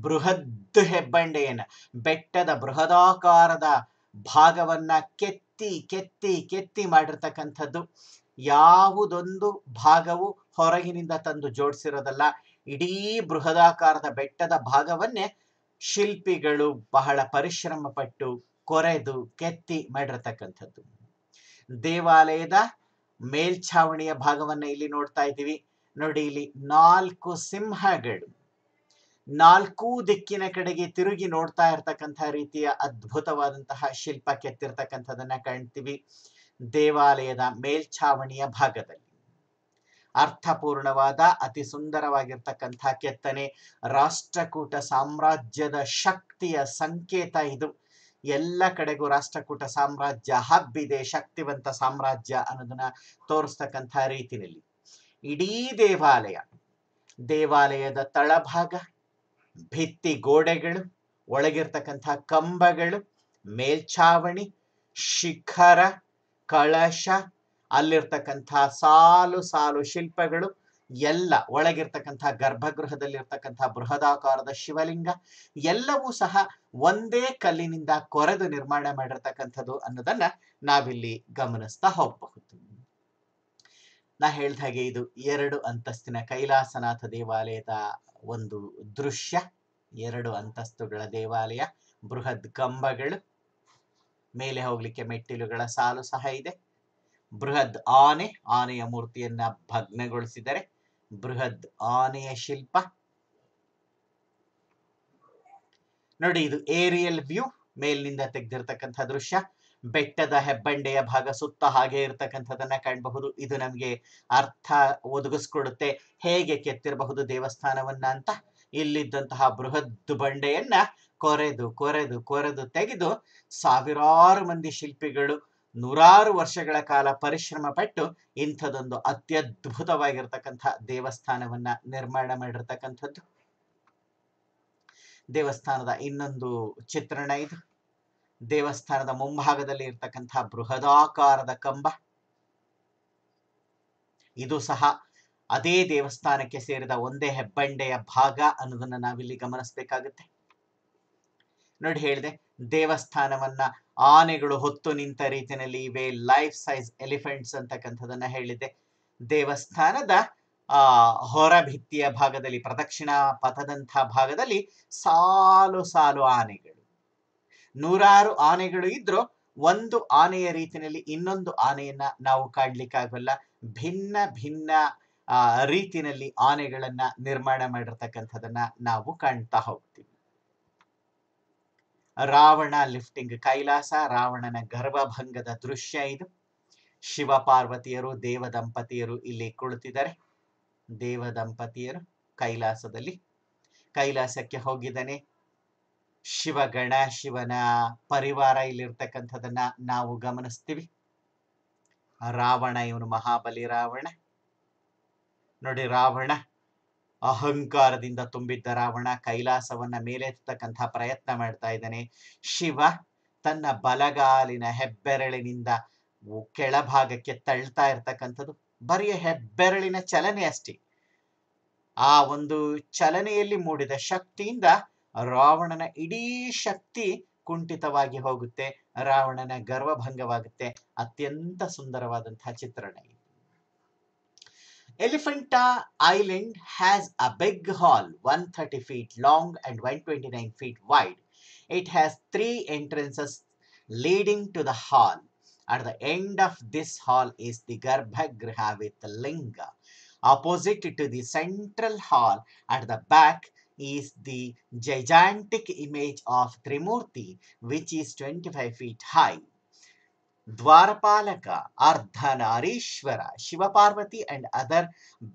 ಬೃಹದ್ ಹೆಬ್ಬಂಡೆಯನ್ನ, ಬೆಟ್ಟದ ಬೃಹದಾಕಾರದ ಭಾಗವನ್ನ ಕೆತ್ತಿ ಕೆತ್ತಿ ಕೆತ್ತಿ ಮಾಡಿರ್ತಕ್ಕಂಥದ್ದು. ಯಾವುದೊಂದು ಭಾಗವು ಹೊರಗಿನಿಂದ ತಂದು ಜೋಡಿಸಿರೋದಲ್ಲ. ಇಡೀ ಬೃಹದಾಕಾರದ ಬೆಟ್ಟದ ಭಾಗವನ್ನೇ ಶಿಲ್ಪಿಗಳು ಬಹಳ ಪರಿಶ್ರಮ ಪಟ್ಟು ಕೊರೆದು ಕೆತ್ತಿ ಮಾಡಿರ್ತಕ್ಕಂಥದ್ದು. ದೇವಾಲಯದ ಮೇಲ್ಛಾವಣಿಯ ಭಾಗವನ್ನ ಇಲ್ಲಿ ನೋಡ್ತಾ ಇದ್ದೀವಿ. ನೋಡಿ, ಇಲ್ಲಿ 4 ಸಿಂಹಗಳು 4 ದಿಕ್ಕಿನ ಕಡೆಗೆ ತಿರುಗಿ ನೋಡ್ತಾ ಇರ್ತಕ್ಕಂಥ ರೀತಿಯ ಅದ್ಭುತವಾದಂತಹ ಶಿಲ್ಪ ಕೆತ್ತಿರ್ತಕ್ಕಂಥದನ್ನ ಕಾಣ್ತೀವಿ ದೇವಾಲಯದ ಮೇಲ್ಛಾವಣಿಯ ಭಾಗದಲ್ಲಿ. ಅರ್ಥಪೂರ್ಣವಾದ ಅತಿ ಸುಂದರವಾಗಿರ್ತಕ್ಕಂಥ ಕೆತ್ತನೆ. ರಾಷ್ಟ್ರಕೂಟ ಸಾಮ್ರಾಜ್ಯದ ಶಕ್ತಿಯ ಸಂಕೇತ ಇದು. ಎಲ್ಲ ಕಡೆಗೂ ರಾಷ್ಟ್ರಕೂಟ ಸಾಮ್ರಾಜ್ಯ ಹಬ್ಬಿದೆ, ಶಕ್ತಿವಂತ ಸಾಮ್ರಾಜ್ಯ ಅನ್ನೋದನ್ನ ತೋರಿಸ್ತಕ್ಕಂಥ ರೀತಿಯಲ್ಲಿ ಇಡೀ ದೇವಾಲಯದ ತಳಭಾಗ, ಭಿತ್ತಿ ಗೋಡೆಗಳು, ಒಳಗಿರ್ತಕ್ಕಂಥ ಕಂಬಗಳು, ಮೇಲ್ಛಾವಣಿ, ಶಿಖರ, ಕಳಶ, ಅಲ್ಲಿರ್ತಕ್ಕಂಥ ಸಾಲು ಸಾಲು ಶಿಲ್ಪಗಳು, ಎಲ್ಲ ಒಳಗಿರ್ತಕ್ಕಂಥ ಗರ್ಭಗೃಹದಲ್ಲಿರ್ತಕ್ಕಂಥ ಬೃಹದಾಕಾರದ ಶಿವಲಿಂಗ ಎಲ್ಲವೂ ಸಹ ಒಂದೇ ಕಲ್ಲಿನಿಂದ ಕೊರೆದು ನಿರ್ಮಾಣ ಮಾಡಿರ್ತಕ್ಕಂಥದ್ದು ಅನ್ನೋದನ್ನ ನಾವಿಲ್ಲಿ ಗಮನಿಸ್ತಾ ಹೋಗಬಹುದು. ನಾ ಹೇಳ್ದ ಹಾಗೆ ಇದು 2 ಅಂತಸ್ತಿನ ಕೈಲಾಸನಾಥ ದೇವಾಲಯದ ಒಂದು ದೃಶ್ಯ. 2 ಅಂತಸ್ತುಗಳ ದೇವಾಲಯ, ಬೃಹದ್ ಕಂಬಗಳು, ಮೇಲೆ ಹೋಗ್ಲಿಕ್ಕೆ ಮೆಟ್ಟಿಲುಗಳ ಸಾಲು ಸಹ ಇದೆ. ಬೃಹದ್ ಆನೆಯ ಮೂರ್ತಿಯನ್ನ ಭಗ್ನಗೊಳಿಸಿದರೆ ಬೃಹದ್ ಆನೆಯ ಶಿಲ್ಪ. ನೋಡಿ, ಇದು ಏರಿಯಲ್ ವ್ಯೂ, ಮೇಲಿನಿಂದ ತೆಗೆದಿರ್ತಕ್ಕಂಥ ದೃಶ್ಯ. ಬೆಟ್ಟದ ಹೆಬ್ಬಂಡೆಯ ಭಾಗ ಸುತ್ತ ಹಾಗೆ ಇರ್ತಕ್ಕಂಥದನ್ನ ಕಾಣಬಹುದು. ಇದು ನಮ್ಗೆ ಅರ್ಥ ಒದಗಿಸ್ಕೊಡುತ್ತೆ ಹೇಗೆ ಕೆತ್ತಿರಬಹುದು ದೇವಸ್ಥಾನವನ್ನ ಅಂತ. ಇಲ್ಲಿದ್ದಂತಹ ಬೃಹದ್ ಬಂಡೆಯನ್ನ ಕೊರೆದು ಕೊರೆದು ಕೊರೆದು ತೆಗೆದು ಸಾವಿರಾರು ಮಂದಿ ಶಿಲ್ಪಿಗಳು ನೂರಾರು ವರ್ಷಗಳ ಕಾಲ ಪರಿಶ್ರಮ ಪಟ್ಟು ಇಂಥದೊಂದು ಅತ್ಯದ್ಭುತವಾಗಿರ್ತಕ್ಕಂಥ ದೇವಸ್ಥಾನವನ್ನ ನಿರ್ಮಾಣ ಮಾಡಿರ್ತಕ್ಕಂಥದ್ದು. ದೇವಸ್ಥಾನದ ಇನ್ನೊಂದು ಚಿತ್ರಣ ಇದು. ದೇವಸ್ಥಾನದ ಮುಂಭಾಗದಲ್ಲಿ ಇರ್ತಕ್ಕಂಥ ಬೃಹದಾಕಾರದ ಕಂಬ. ಇದು ಸಹ ಅದೇ ದೇವಸ್ಥಾನಕ್ಕೆ ಸೇರಿದ ಒಂದೇ ಹೆಬ್ಬಂಡೆಯ ಭಾಗ ಅನ್ನೋದನ್ನ ನಾವಿಲ್ಲಿ ಗಮನಿಸಬೇಕಾಗುತ್ತೆ. ನೋಡಿ, ಹೇಳಿದೆ ದೇವಸ್ಥಾನವನ್ನ ಆನೆಗಳು ಹೊತ್ತು ನಿಂತ ರೀತಿಯಲ್ಲಿ ಇವೆ, ಲೈಫ್ ಸೈಜ್ ಎಲಿಫೆಂಟ್ಸ್ ಅಂತಕ್ಕಂಥದನ್ನ ಹೇಳಿದೆ. ದೇವಸ್ಥಾನದ ಹೊರ ಭಿತ್ತಿಯ ಭಾಗದಲ್ಲಿ, ಪ್ರದಕ್ಷಿಣಾ ಪಥದಂಥ ಭಾಗದಲ್ಲಿ ಸಾಲು ಸಾಲು ಆನೆಗಳು, ನೂರಾರು ಆನೆಗಳು ಇದ್ರು ಒಂದು ಆನೆಯ ರೀತಿಯಲ್ಲಿ ಇನ್ನೊಂದು ಆನೆಯನ್ನ ನಾವು ಕಾಡ್ಲಿಕ್ಕಾಗಲ್ಲ. ಭಿನ್ನ ಭಿನ್ನ ರೀತಿನಲ್ಲಿ ಆನೆಗಳನ್ನ ನಿರ್ಮಾಣ ಮಾಡಿರ್ತಕ್ಕಂಥದನ್ನ ನಾವು ಕಾಣ್ತಾ ಹೋಗ್ತೀವಿ. ರಾವಣ ಲಿಫ್ಟಿಂಗ್ ಕೈಲಾಸ, ರಾವಣನ ಗರ್ಭಭಂಗದ ದೃಶ್ಯ ಇದು. ಶಿವ ಪಾರ್ವತಿಯರು ದೇವ ದಂಪತಿಯರು ಇಲ್ಲಿ ಕುಳಿತಿದ್ದಾರೆ. ದೇವ ದಂಪತಿಯರು ಕೈಲಾಸದಲ್ಲಿ, ಕೈಲಾಸಕ್ಕೆ ಹೋಗಿದ್ದಾನೆ. ಶಿವಗಣ, ಶಿವನ ಪರಿವಾರ ಇಲ್ಲಿರ್ತಕ್ಕಂಥದನ್ನ ನಾವು ಗಮನಿಸ್ತೀವಿ. ರಾವಣ, ಇವನು ಮಹಾಬಲಿ ರಾವಣ. ನೋಡಿ, ರಾವಣ ಅಹಂಕಾರದಿಂದ ತುಂಬಿದ್ದ ರಾವಣ ಕೈಲಾಸವನ್ನ ಮೇಲೆತ್ತಕ್ಕಂಥ ಪ್ರಯತ್ನ ಮಾಡ್ತಾ ಇದ್ದಾನೆ. ಶಿವ ತನ್ನ ಬಲಗಾಲಿನ ಹೆಬ್ಬೆರಳಿನಿಂದ ಕೆಳಭಾಗಕ್ಕೆ ತಳ್ತಾ ಇರ್ತಕ್ಕಂಥದ್ದು. ಬರೀ ಹೆಬ್ಬೆರಳಿನ ಚಲನೆ ಅಷ್ಟೇ. ಆ ಒಂದು ಚಲನೆಯಲ್ಲಿ ಮೂಡಿದ ಶಕ್ತಿಯಿಂದ ರಾವಣನ ಇಡೀ ಶಕ್ತಿ ಕುಂಠಿತವಾಗಿ ಹೋಗುತ್ತೆ. ರಾವಣನ ಗರ್ವಭಂಗವಾಗುತ್ತೆ. ಅತ್ಯಂತ ಸುಂದರವಾದಂತಹ ಚಿತ್ರಣ ಇದು. Elephanta Island has a big hall, 130 feet long and 129 feet wide. It has 3 entrances leading to the hall. At the end of this hall is the Garbhagriha with the linga. Opposite to the central hall, at the back, is the gigantic image of Trimurti, which is 25 feet high. Dwarapalaka, Ardhanarishwara, Shiva Parvati and other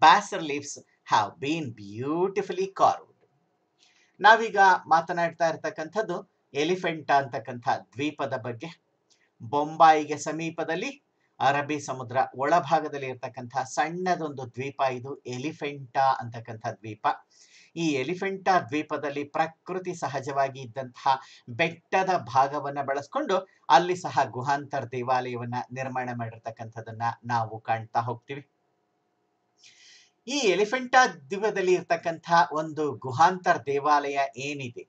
bas-reliefs have been beautifully carved. ನಾವೀಗ ಮಾತನಾಡ್ತಾ ಇರ್ತಕ್ಕಂಥದ್ದು ಎಲಿಫೆಂಟಾ ಅಂತಕ್ಕಂಥ ದ್ವೀಪದ ಬಗ್ಗೆ. ಬೊಂಬಾಯಿಗೆ ಸಮೀಪದಲ್ಲಿ ಅರಬ್ಬಿ ಸಮುದ್ರ ಒಳಭಾಗದಲ್ಲಿ ಇರ್ತಕ್ಕಂಥ ಸಣ್ಣದೊಂದು ದ್ವೀಪ ಇದು ಎಲಿಫೆಂಟಾ ಅಂತಕ್ಕಂಥ ದ್ವೀಪ. ಈ ಎಲಿಫೆಂಟಾ ದ್ವೀಪದಲ್ಲಿ ಪ್ರಕೃತಿ ಸಹಜವಾಗಿ ಇದ್ದಂತಹ ಬೆಟ್ಟದ ಭಾಗವನ್ನ ಬಳಸ್ಕೊಂಡು ಅಲ್ಲಿ ಸಹ ಗುಹಾಂತರ ದೇವಾಲಯವನ್ನ ನಿರ್ಮಾಣ ಮಾಡಿರ್ತಕ್ಕಂಥದನ್ನ ನಾವು ಕಾಣ್ತಾ ಹೋಗ್ತೀವಿ. ಈ ಎಲಿಫೆಂಟಾ ದ್ವೀಪದಲ್ಲಿ ಇರ್ತಕ್ಕಂಥ ಒಂದು ಗುಹಾಂತರ ದೇವಾಲಯ ಏನಿದೆ,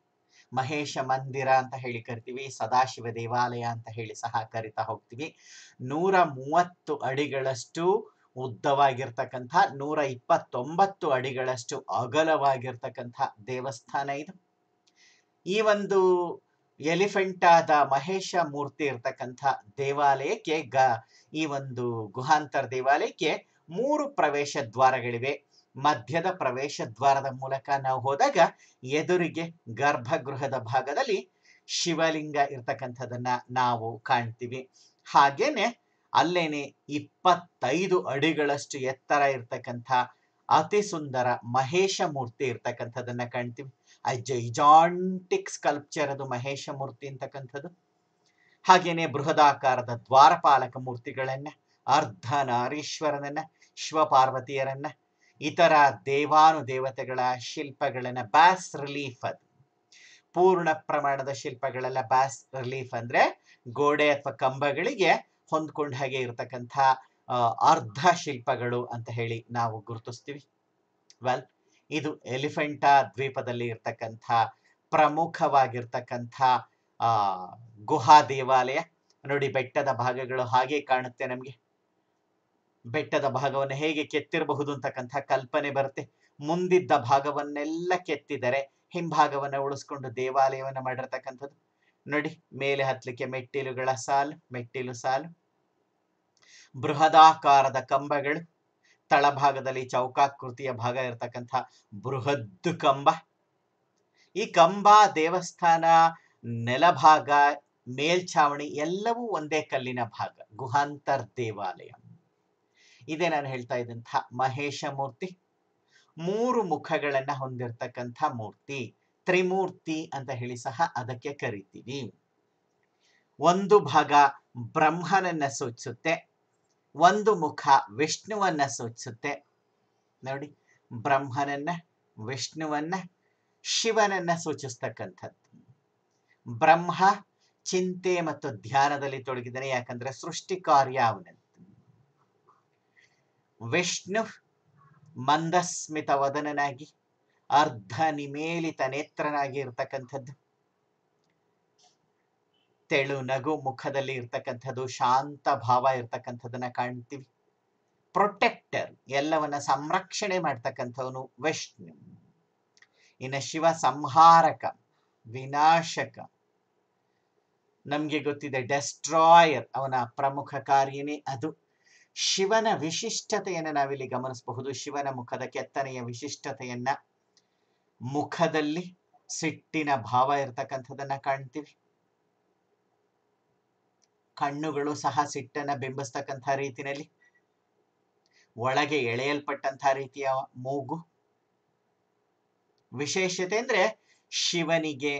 ಮಹೇಶ ಮಂದಿರ ಅಂತ ಹೇಳಿ ಕರಿತೀವಿ, ಸದಾಶಿವ ದೇವಾಲಯ ಅಂತ ಹೇಳಿ ಸಹ ಕರಿತಾ ಹೋಗ್ತೀವಿ. 130 ಅಡಿಗಳಷ್ಟು ಉದ್ದವಾಗಿರ್ತಕ್ಕಂಥ, 129 ಅಡಿಗಳಷ್ಟು ಅಗಲವಾಗಿರ್ತಕ್ಕಂಥ ದೇವಸ್ಥಾನ ಇದು. ಈ ಒಂದು ಎಲಿಫೆಂಟಾದ ಮಹೇಶ ಮೂರ್ತಿ ಇರ್ತಕ್ಕಂಥ ದೇವಾಲಯಕ್ಕೆ ಈ ಒಂದು ಗುಹಾಂತರ ದೇವಾಲಯಕ್ಕೆ 3 ಪ್ರವೇಶ ದ್ವಾರಗಳಿವೆ. ಮಧ್ಯದ ಪ್ರವೇಶ ದ್ವಾರದ ಮೂಲಕ ನಾವು ಹೋದಾಗ ಎದುರಿಗೆ ಗರ್ಭಗೃಹದ ಭಾಗದಲ್ಲಿ ಶಿವಲಿಂಗ ಇರ್ತಕ್ಕಂಥದನ್ನ ನಾವು ಕಾಣ್ತೀವಿ. ಹಾಗೇನೆ ಅಲ್ಲೇನೆ 25 ಅಡಿಗಳಷ್ಟು ಎತ್ತರ ಇರ್ತಕ್ಕಂಥ ಅತಿ ಸುಂದರ ಮಹೇಶ ಮೂರ್ತಿ ಇರ್ತಕ್ಕಂಥದನ್ನ ಕಾಣ್ತೀವಿ. ಜೈಜಾಂಟಿಕ್ ಸ್ಕಲ್ಪ್ಚರ್ ಅದು ಮಹೇಶ ಮೂರ್ತಿ ಅಂತಕ್ಕಂಥದ್ದು. ಹಾಗೇನೆ ಬೃಹದಾಕಾರದ ದ್ವಾರಪಾಲಕ ಮೂರ್ತಿಗಳನ್ನ, ಅರ್ಧನಾರೀಶ್ವರನನ್ನ, ಶಿವಪಾರ್ವತಿಯರನ್ನ, ಇತರ ದೇವಾನುದೇವತೆಗಳ ಶಿಲ್ಪಗಳನ್ನ, ಬ್ಯಾಸ್ ರಿಲೀಫ್, ಅದು ಪೂರ್ಣ ಪ್ರಮಾಣದ ಶಿಲ್ಪಗಳೆಲ್ಲ ಬ್ಯಾಸ್ ರಿಲೀಫ್ ಅಂದ್ರೆ ಗೋಡೆ ಅಥವಾ ಕಂಬಗಳಿಗೆ ಹೊಂದ್ಕೊಂಡ ಹಾಗೆ ಇರತಕ್ಕಂಥ ಅರ್ಧ ಶಿಲ್ಪಗಳು ಅಂತ ಹೇಳಿ ನಾವು ಗುರುತಿಸ್ತೀವಿ. ವೆಲ್, ಇದು ಎಲಿಫೆಂಟಾ ದ್ವೀಪದಲ್ಲಿ ಇರ್ತಕ್ಕಂಥ ಪ್ರಮುಖವಾಗಿರ್ತಕ್ಕಂಥ ಗುಹಾ ದೇವಾಲಯ. ನೋಡಿ, ಬೆಟ್ಟದ ಭಾಗಗಳು ಹಾಗೆ ಕಾಣುತ್ತೆ ನಮ್ಗೆ. ಬೆಟ್ಟದ ಭಾಗವನ್ನು ಹೇಗೆ ಕೆತ್ತಿರಬಹುದು ಅಂತಕ್ಕಂಥ ಕಲ್ಪನೆ ಬರುತ್ತೆ. ಮುಂದಿದ್ದ ಭಾಗವನ್ನೆಲ್ಲ ಕೆತ್ತಿದರೆ ಹಿಂಭಾಗವನ್ನ ಉಳಿಸ್ಕೊಂಡು ದೇವಾಲಯವನ್ನ ಮಾಡಿರ್ತಕ್ಕಂಥದ್ದು. ನೋಡಿ, ಮೇಲೆ ಹತ್ಲಿಕ್ಕೆ ಮೆಟ್ಟಿಲುಗಳ ಸಾಲು, ಮೆಟ್ಟಿಲು ಸಾಲು, ಬೃಹದಾಕಾರದ ಕಂಬಗಳು, ತಳಭಾಗದಲ್ಲಿ ಚೌಕಾಕೃತಿಯ ಭಾಗ ಇರತಕ್ಕಂಥ ಬೃಹದ್ ಕಂಬ. ಈ ಕಂಬ, ದೇವಸ್ಥಾನ, ನೆಲಭಾಗ, ಮೇಲ್ಛಾವಣಿ ಎಲ್ಲವೂ ಒಂದೇ ಕಲ್ಲಿನ ಭಾಗ. ಗುಹಾಂತರ್ ದೇವಾಲಯ ಇದೇ ನಾನು ಹೇಳ್ತಾ ಇದ್ದಂಥ ಮಹೇಶ ಮೂರ್ತಿ. 3 ಮುಖಗಳನ್ನ ಹೊಂದಿರತಕ್ಕಂಥ ಮೂರ್ತಿ, ತ್ರಿಮೂರ್ತಿ ಅಂತ ಹೇಳಿ ಸಹ ಅದಕ್ಕೆ ಕರಿತೀವಿ. ಒಂದು ಭಾಗ ಬ್ರಹ್ಮನನ್ನ ಸೂಚಿಸುತ್ತೆ, ಒಂದು ಮುಖ ವಿಷ್ಣುವನ್ನ ಸೂಚಿಸುತ್ತೆ. ನೋಡಿ, ಬ್ರಹ್ಮನನ್ನ, ವಿಷ್ಣುವನ್ನ, ಶಿವನನ್ನ ಸೂಚಿಸ್ತಕ್ಕಂಥದ್ದು. ಬ್ರಹ್ಮ ಚಿಂತೆ ಮತ್ತು ಧ್ಯಾನದಲ್ಲಿ ತೊಡಗಿದ್ದಾನೆ, ಯಾಕಂದ್ರೆ ಸೃಷ್ಟಿ ಕಾರ್ಯ ಅವನದ್ದು. ವಿಷ್ಣು ಮಂದಸ್ಮಿತ ವದನನಾಗಿ, ಅರ್ಧ ನಿಮೇಲಿತ ನೇತ್ರನಾಗಿ ಇರ್ತಕ್ಕಂಥದ್ದು. ತೆಳು ನಗು ಮುಖದಲ್ಲಿ ಇರ್ತಕ್ಕಂಥದ್ದು, ಶಾಂತ ಭಾವ ಇರ್ತಕ್ಕಂಥದ್ದನ್ನ ಕಾಣ್ತೀವಿ. ಪ್ರೊಟೆಕ್ಟರ್, ಎಲ್ಲವನ್ನ ಸಂರಕ್ಷಣೆ ಮಾಡ್ತಕ್ಕಂಥವನು ವಿಷ್ಣು. ಇನ್ನು ಶಿವ ಸಂಹಾರಕ, ವಿನಾಶಕ. ನಮ್ಗೆ ಗೊತ್ತಿದೆ ಡೆಸ್ಟ್ರಾಯರ್, ಅವನ ಪ್ರಮುಖ ಕಾರ್ಯನೇ ಅದು. ಶಿವನ ವಿಶಿಷ್ಟತೆಯನ್ನು ನಾವಿಲ್ಲಿ ಗಮನಿಸಬಹುದು. ಶಿವನ ಮುಖದ ಕೆತ್ತನೆಯ ವಿಶಿಷ್ಟತೆಯನ್ನ, ಮುಖದಲ್ಲಿ ಸಿಟ್ಟಿನ ಭಾವ ಇರ್ತಕ್ಕಂಥದನ್ನ ಕಾಣ್ತೀವಿ. ಕಣ್ಣುಗಳು ಸಹ ಸಿಟ್ಟನ್ನ ಬಿಂಬಿಸ್ತಕ್ಕಂಥ ರೀತಿಯಲ್ಲಿ, ಒಳಗೆ ಎಳೆಯಲ್ಪಟ್ಟಂತಹ ರೀತಿಯ ಮೂಗು. ವಿಶೇಷತೆ ಅಂದ್ರೆ ಶಿವನಿಗೆ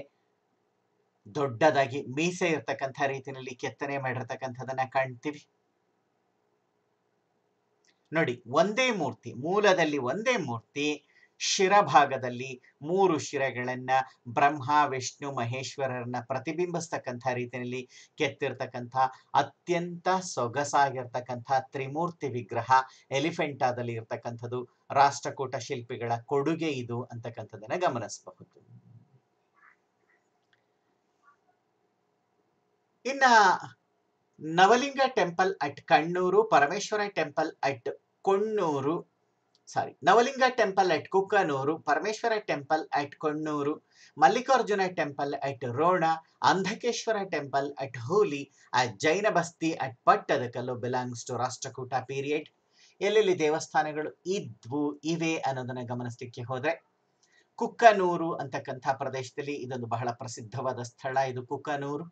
ದೊಡ್ಡದಾಗಿ ಮೀಸೆ ಇರ್ತಕ್ಕಂಥ ರೀತಿಯಲ್ಲಿ ಕೆತ್ತನೆ ಮಾಡಿರ್ತಕ್ಕಂಥದನ್ನ ಕಾಣ್ತೀವಿ. ನೋಡಿ, ಒಂದೇ ಮೂರ್ತಿ, ಮೂಲದಲ್ಲಿ ಒಂದೇ ಮೂರ್ತಿ, ಶಿರಭಾಗದಲ್ಲಿ 3 ಶಿರಗಳನ್ನ ಬ್ರಹ್ಮ ವಿಷ್ಣು ಮಹೇಶ್ವರರನ್ನ ಪ್ರತಿಬಿಂಬಿಸ್ತಕ್ಕಂಥ ರೀತಿಯಲ್ಲಿ ಕೆತ್ತಿರ್ತಕ್ಕಂಥ ಅತ್ಯಂತ ಸೊಗಸಾಗಿರ್ತಕ್ಕಂಥ ತ್ರಿಮೂರ್ತಿ ವಿಗ್ರಹ ಎಲಿಫೆಂಟಾದಲ್ಲಿ ಇರ್ತಕ್ಕಂಥದ್ದು ರಾಷ್ಟ್ರಕೂಟ ಶಿಲ್ಪಿಗಳ ಕೊಡುಗೆ ಇದು ಅಂತಕ್ಕಂಥದನ್ನ ಗಮನಿಸಬಹುದು. ಇನ್ನ Navalinga temple at Kannur, Parameshwara temple at Konnur, Navalinga temple at Kukkanur, Parameshwara temple at Konnur, Mallikarjuna temple at Ron, Andhakeshwara temple at Hooli, Jaina basti at Pattadakal belongs to Rashtrakuta period. ಎಲ್ಲೆಲ್ಲಿ ದೇವಸ್ಥಾನಗಳು ಇವೆ ಅನ್ನೋದನ್ನ ಗಮನಿಸಲಿಕ್ಕೆ ಹೋದ್ರೆ, ಕುಕ್ಕನೂರು ಅಂತಕ್ಕಂಥ ಪ್ರದೇಶದಲ್ಲಿ ಇದೊಂದು ಬಹಳ ಪ್ರಸಿದ್ಧವಾದ ಸ್ಥಳ. ಇದು ಕುಕ್ಕನೂರು.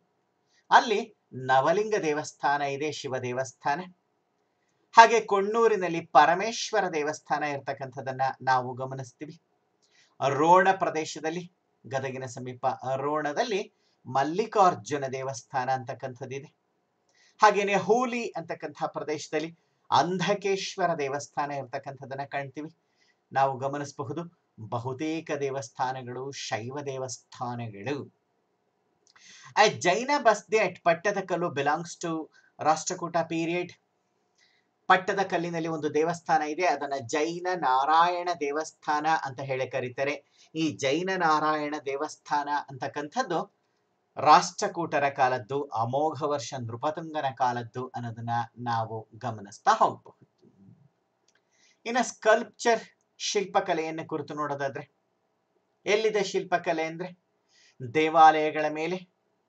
ಅಲ್ಲಿ ನವಲಿಂಗ ದೇವಸ್ಥಾನ ಇದೆ, ಶಿವ ದೇವಸ್ಥಾನ. ಹಾಗೆ ಕೊಣ್ಣೂರಿನಲ್ಲಿ ಪರಮೇಶ್ವರ ದೇವಸ್ಥಾನ ಇರ್ತಕ್ಕಂಥದನ್ನ ನಾವು ಗಮನಿಸ್ತೀವಿ. ರೋಣ ಪ್ರದೇಶದಲ್ಲಿ, ಗದಗಿನ ಸಮೀಪ ರೋಣದಲ್ಲಿ ಮಲ್ಲಿಕಾರ್ಜುನ ದೇವಸ್ಥಾನ ಅಂತಕ್ಕಂಥದ್ದಿದೆ. ಹಾಗೇನೆ ಹೂಲಿ ಅಂತಕ್ಕಂಥ ಪ್ರದೇಶದಲ್ಲಿ ಅಂಧಕೇಶ್ವರ ದೇವಸ್ಥಾನ ಇರ್ತಕ್ಕಂಥದನ್ನ ಕಾಣ್ತೀವಿ. ನಾವು ಗಮನಿಸಬಹುದು, ಬಹುತೇಕ ದೇವಸ್ಥಾನಗಳು ಶೈವ ದೇವಸ್ಥಾನಗಳು. Jaina basti at Pattadakal belongs to Rashtrakuta period. ಪಟ್ಟದಕಲ್ಲಿನಲ್ಲಿ ಒಂದು ದೇವಸ್ಥಾನ ಇದೆ, ಅದನ್ನ ಜೈನ ನಾರಾಯಣ ದೇವಸ್ಥಾನ ಅಂತ ಹೇಳಿ ಕರೀತಾರೆ. ಈ ಜೈನ ನಾರಾಯಣ ದೇವಸ್ಥಾನ ಅಂತಕ್ಕಂಥದ್ದು ರಾಷ್ಟ್ರಕೂಟರ ಕಾಲದ್ದು, ಅಮೋಘ ವರ್ಷ ನೃಪತುಂಗನ ಕಾಲದ್ದು ಅನ್ನೋದನ್ನ ನಾವು ಗಮನಿಸ್ತಾ ಹೋಗಬಹುದು. ಇನ್ನು ಸ್ಕಲ್ಪ್ಚರ್, ಶಿಲ್ಪಕಲೆಯನ್ನು ಕುರಿತು ನೋಡೋದಾದ್ರೆ, ಎಲ್ಲಿದೆ ಶಿಲ್ಪಕಲೆ ಅಂದ್ರೆ ದೇವಾಲಯಗಳ ಮೇಲೆ,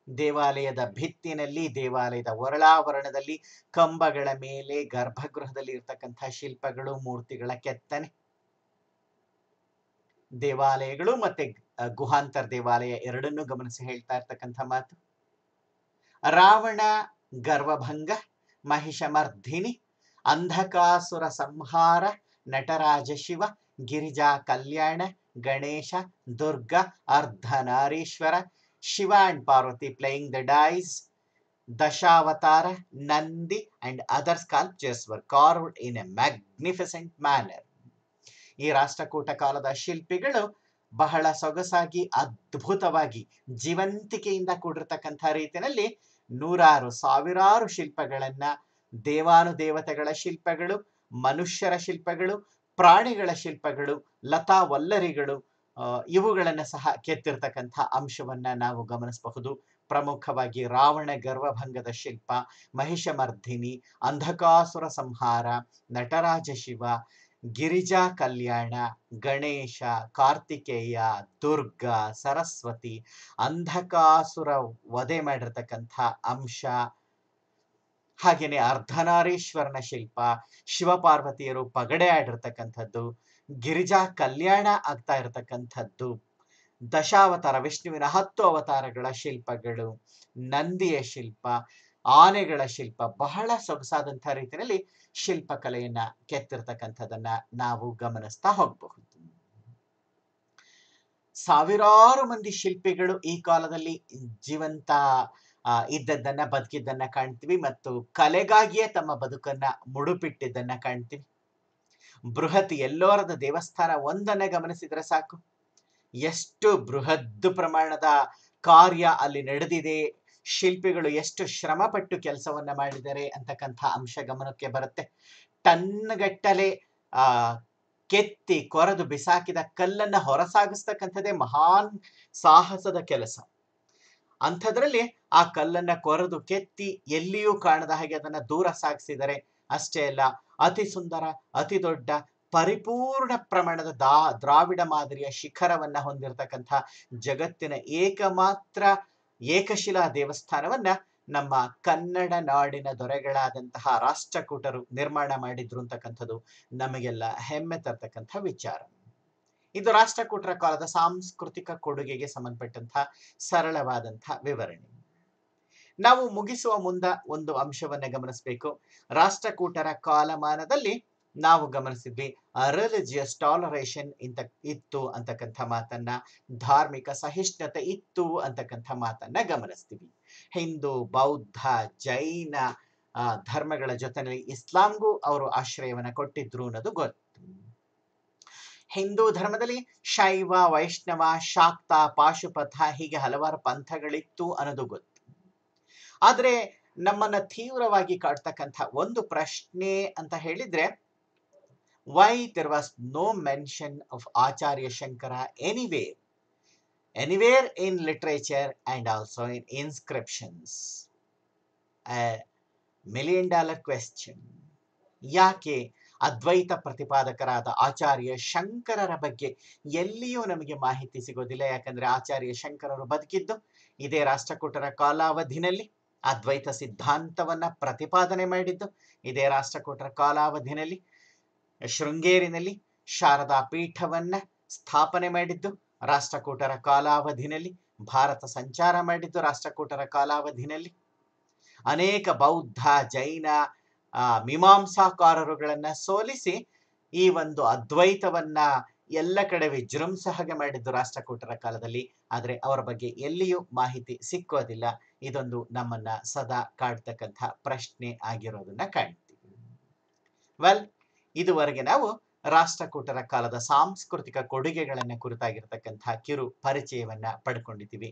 ದೇವಾಲಯದ ಭಿತ್ತಿನಲ್ಲಿ, ದೇವಾಲಯದ ಒರಳಾವರಣದಲ್ಲಿ, ಕಂಬಗಳ ಮೇಲೆ, ಗರ್ಭಗೃಹದಲ್ಲಿ ಇರ್ತಕ್ಕಂಥ ಶಿಲ್ಪಗಳು, ಮೂರ್ತಿಗಳ ಕೆತ್ತನೆ. ದೇವಾಲಯಗಳು ಮತ್ತೆ ಗುಹಾಂತರ ದೇವಾಲಯ ಎರಡನ್ನೂ ಗಮನಿಸಿ ಹೇಳ್ತಾ ಇರ್ತಕ್ಕಂಥ ಮಾತು. Ravana ಗರ್ವಭಂಗ, Mahishamardini, Andhakasura Samhara, Nataraja Shiva, Girija Kalyana, Ganesha, Durga, Ardhanarishvara, Shiva and Parvati playing the dice, Dashavatara, Nandi and other sculptures were carved in a magnificent manner. ಈ ರಾಷ್ಟ್ರಕೂಟ ಕಾಲದ ಶಿಲ್ಪಿಗಳು ಬಹಳ ಸೊಗಸಾಗಿ, ಅದ್ಭುತವಾಗಿ, ಜೀವಂತಿಕೆಯಿಂದ ಕೂಡಿರ್ತಕ್ಕಂಥ ರೀತಿಯಲ್ಲಿ ನೂರಾರು, ಸಾವಿರಾರು ಶಿಲ್ಪಗಳನ್ನ, ದೇವಾನುದೇವತೆಗಳ ಶಿಲ್ಪಗಳು, ಮನುಷ್ಯರ ಶಿಲ್ಪಗಳು, ಪ್ರಾಣಿಗಳ ಶಿಲ್ಪಗಳು, ಲತಾ ವಲ್ಲರಿಗಳು, ಇವುಗಳನ್ನ ಸಹ ಕೆತ್ತಿರ್ತಕ್ಕಂಥ ಅಂಶವನ್ನ ನಾವು ಗಮನಿಸಬಹುದು. ಪ್ರಮುಖವಾಗಿ ರಾವಣ ಗರ್ವಭಂಗದ ಶಿಲ್ಪ, ಮಹಿಷಮರ್ಧಿನಿ, ಅಂಧಕಾಸುರ ಸಂಹಾರ, ನಟರಾಜ ಶಿವ, ಗಿರಿಜಾ ಕಲ್ಯಾಣ, ಗಣೇಶ, ಕಾರ್ತಿಕೇಯ, ದುರ್ಗಾ, ಸರಸ್ವತಿ, ಅಂಧಕಾಸುರ ವಧೆ ಮಾಡಿರ್ತಕ್ಕಂಥ ಅಂಶ, ಹಾಗೇನೆ ಅರ್ಧನಾರೀಶ್ವರನ ಶಿಲ್ಪ, ಶಿವಪಾರ್ವತಿಯರು ಪಗಡೆ ಆಡಿರ್ತಕ್ಕಂಥದ್ದು, ಗಿರಿಜಾ ಕಲ್ಯಾಣ ಆಗ್ತಾ ಇರತಕ್ಕಂಥದ್ದು, ದಶಾವತಾರ, ವಿಷ್ಣುವಿನ 10 ಅವತಾರಗಳ ಶಿಲ್ಪಗಳು, ನಂದಿಯ ಶಿಲ್ಪ, ಆನೆಗಳ ಶಿಲ್ಪ, ಬಹಳ ಸೊಗಸಾದಂತಹ ರೀತಿಯಲ್ಲಿ ಶಿಲ್ಪಕಲೆಯನ್ನ ಕೆತ್ತಿರ್ತಕ್ಕಂಥದನ್ನ ನಾವು ಗಮನಿಸ್ತಾ ಹೋಗಬಹುದು. ಸಾವಿರಾರು ಮಂದಿ ಶಿಲ್ಪಿಗಳು ಈ ಕಾಲದಲ್ಲಿ ಜೀವಂತ ಇದ್ದದ್ದನ್ನ, ಬದುಕಿದ್ದನ್ನ ಕಾಣ್ತೀವಿ ಮತ್ತು ಕಲೆಗಾಗಿಯೇ ತಮ್ಮ ಬದುಕನ್ನ ಮುಡುಪಿಟ್ಟಿದ್ದನ್ನ ಕಾಣ್ತೀವಿ. ಬೃಹತ್ ಎಲ್ಲೋರದ ದೇವಸ್ಥಾನ ಒಂದನ್ನ ಗಮನಿಸಿದ್ರೆ ಸಾಕು, ಎಷ್ಟು ಬೃಹತ್ ಪ್ರಮಾಣದ ಕಾರ್ಯ ಅಲ್ಲಿ ನಡೆದಿದೆ, ಶಿಲ್ಪಿಗಳು ಎಷ್ಟು ಶ್ರಮಪಟ್ಟು ಕೆಲಸವನ್ನ ಮಾಡಿದ್ದಾರೆ ಅಂತಕ್ಕಂಥ ಅಂಶ ಗಮನಕ್ಕೆ ಬರುತ್ತೆ. ಟನ್ಗಟ್ಟಲೆ ಕೆತ್ತಿ ಕೊರೆದು ಬಿಸಾಕಿದ ಕಲ್ಲನ್ನ ಹೊರಸಾಗಿಸ್ತಕ್ಕಂಥದ್ದೇ ಮಹಾನ್ ಸಾಹಸದ ಕೆಲಸ. ಅಂಥದ್ರಲ್ಲಿ ಆ ಕಲ್ಲನ್ನ ಕೊರೆದು ಕೆತ್ತಿ ಎಲ್ಲಿಯೂ ಕಾಣದ ಹಾಗೆ ಅದನ್ನ ದೂರ ಸಾಗಿಸಿದರೆ. ಅಷ್ಟೇ ಅಲ್ಲ, ಅತಿ ಸುಂದರ, ಅತಿ ದೊಡ್ಡ, ಪರಿಪೂರ್ಣ ಪ್ರಮಾಣದ ದ್ರಾವಿಡ ಮಾದರಿಯ ಶಿಖರವನ್ನ ಹೊಂದಿರತಕ್ಕಂಥ ಜಗತ್ತಿನ ಏಕಮಾತ್ರ ಏಕಶಿಲಾ ದೇವಸ್ಥಾನವನ್ನ ನಮ್ಮ ಕನ್ನಡ ನಾಡಿನ ದೊರೆಗಳಾದಂತಹ ರಾಷ್ಟ್ರಕೂಟರು ನಿರ್ಮಾಣ ಮಾಡಿದ್ರು ಅಂತಕ್ಕಂಥದ್ದು ನಮಗೆಲ್ಲ ಹೆಮ್ಮೆ ತರ್ತಕ್ಕಂಥ ವಿಚಾರ. ಇದು ರಾಷ್ಟ್ರಕೂಟರ ಕಾಲದ ಸಾಂಸ್ಕೃತಿಕ ಕೊಡುಗೆಗೆ ಸಂಬಂಧಪಟ್ಟಂತಹ ಸರಳವಾದಂತಹ ವಿವರಣೆ. ನಾವು ಮುಗಿಸುವ ಮುನ್ನ ಒಂದು ಅಂಶವನ್ನ ಗಮನಿಸಬೇಕು. ರಾಷ್ಟ್ರಕೂಟರ ಕಾಲಮಾನದಲ್ಲಿ ನಾವು ಗಮನಿಸಿದ್ವಿ ರಿಲಿಜಿಯಸ್ ಟಾಲರೇಷನ್ ಇತ್ತು ಅಂತಕ್ಕಂಥ ಮಾತನ್ನ, ಧಾರ್ಮಿಕ ಸಹಿಷ್ಣುತೆ ಇತ್ತು ಅಂತಕ್ಕಂಥ ಮಾತನ್ನ ಗಮನಿಸ್ತೀವಿ. ಹಿಂದೂ, ಬೌದ್ಧ, ಜೈನ ಧರ್ಮಗಳ ಜೊತೆಯಲ್ಲಿ ಇಸ್ಲಾಂಗೂ ಅವರು ಆಶ್ರಯವನ್ನ ಕೊಟ್ಟಿದ್ರು ಅನ್ನೋದು ಗೊತ್ತು. ಹಿಂದೂ ಧರ್ಮದಲ್ಲಿ ಶೈವ, ವೈಷ್ಣವ, ಶಾಕ್ತ, ಪಾಶುಪಥ ಹೀಗೆ ಹಲವಾರು ಪಂಥಗಳಿತ್ತು ಅನ್ನೋದು ಗೊತ್ತು. ಆದ್ರೆ ನಮ್ಮನ್ನ ತೀವ್ರವಾಗಿ ಕಾಡ್ತಕ್ಕಂಥ ಒಂದು ಪ್ರಶ್ನೆ ಅಂತ ಹೇಳಿದ್ರೆ, why there was no mention of Acharya Shankara anywhere in literature and also in inscriptions? A $1 million question. ಯಾಕೆ ಅದ್ವೈತ ಪ್ರತಿಪಾದಕರಾದ ಆಚಾರ್ಯ ಶಂಕರರ ಬಗ್ಗೆ ಎಲ್ಲಿಯೂ ನಮಗೆ ಮಾಹಿತಿ ಸಿಗೋದಿಲ್ಲ? ಯಾಕಂದ್ರೆ ಆಚಾರ್ಯ ಶಂಕರರು ಬದುಕಿದ್ದು ಇದೇ ರಾಷ್ಟ್ರಕೂಟರ ಕಾಲಾವಧಿನಲ್ಲಿ, ಅದ್ವೈತ ಸಿದ್ಧಾಂತವನ್ನ ಪ್ರತಿಪಾದನೆ ಮಾಡಿದ್ದು ಇದೇ ರಾಷ್ಟ್ರಕೂಟರ ಕಾಲಾವಧಿನಲ್ಲಿ, ಶೃಂಗೇರಿನಲ್ಲಿ ಶಾರದಾ ಪೀಠವನ್ನ ಸ್ಥಾಪನೆ ಮಾಡಿದ್ದು ರಾಷ್ಟ್ರಕೂಟರ ಕಾಲಾವಧಿನಲ್ಲಿ, ಭಾರತ ಸಂಚಾರ ಮಾಡಿದ್ದು ರಾಷ್ಟ್ರಕೂಟರ ಕಾಲಾವಧಿನಲ್ಲಿ, ಅನೇಕ ಬೌದ್ಧ, ಜೈನ ಮೀಮಾಂಸಾಕಾರರುಗಳನ್ನ ಸೋಲಿಸಿ ಈ ಒಂದು ಅದ್ವೈತವನ್ನ ಎಲ್ಲ ಕಡೆ ವಿಜೃಂಭಿಸ ಹಾಗೆ ಮಾಡಿದ್ದು ರಾಷ್ಟ್ರಕೂಟರ ಕಾಲದಲ್ಲಿ. ಆದ್ರೆ ಅವರ ಬಗ್ಗೆ ಎಲ್ಲಿಯೂ ಮಾಹಿತಿ ಸಿಕ್ಕೋದಿಲ್ಲ. ಇದೊಂದು ನಮ್ಮನ್ನ ಸದಾ ಕಾಡ್ತಕ್ಕಂಥ ಪ್ರಶ್ನೆ ಆಗಿರೋದನ್ನ ಕಾಣ್ತೀವಿ. ವೆಲ್, ಇದುವರೆಗೆ ನಾವು ರಾಷ್ಟ್ರಕೂಟರ ಕಾಲದ ಸಾಂಸ್ಕೃತಿಕ ಕೊಡುಗೆಗಳನ್ನ ಕುರಿತಾಗಿರ್ತಕ್ಕಂಥ ಕಿರು ಪರಿಚಯವನ್ನ ಪಡ್ಕೊಂಡಿದ್ದೀವಿ.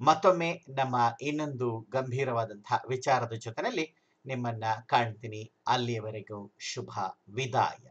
ಮತ್ತೊಮ್ಮೆ ನಮ್ಮ ಇನ್ನೊಂದು ಗಂಭೀರವಾದಂತಹ ವಿಚಾರದ ಜೊತೆಯಲ್ಲಿ ನಿಮ್ಮನ್ನ ಕಾಣ್ತೀನಿ. ಅಲ್ಲಿಯವರೆಗೂ ಶುಭ ವಿದಾಯ.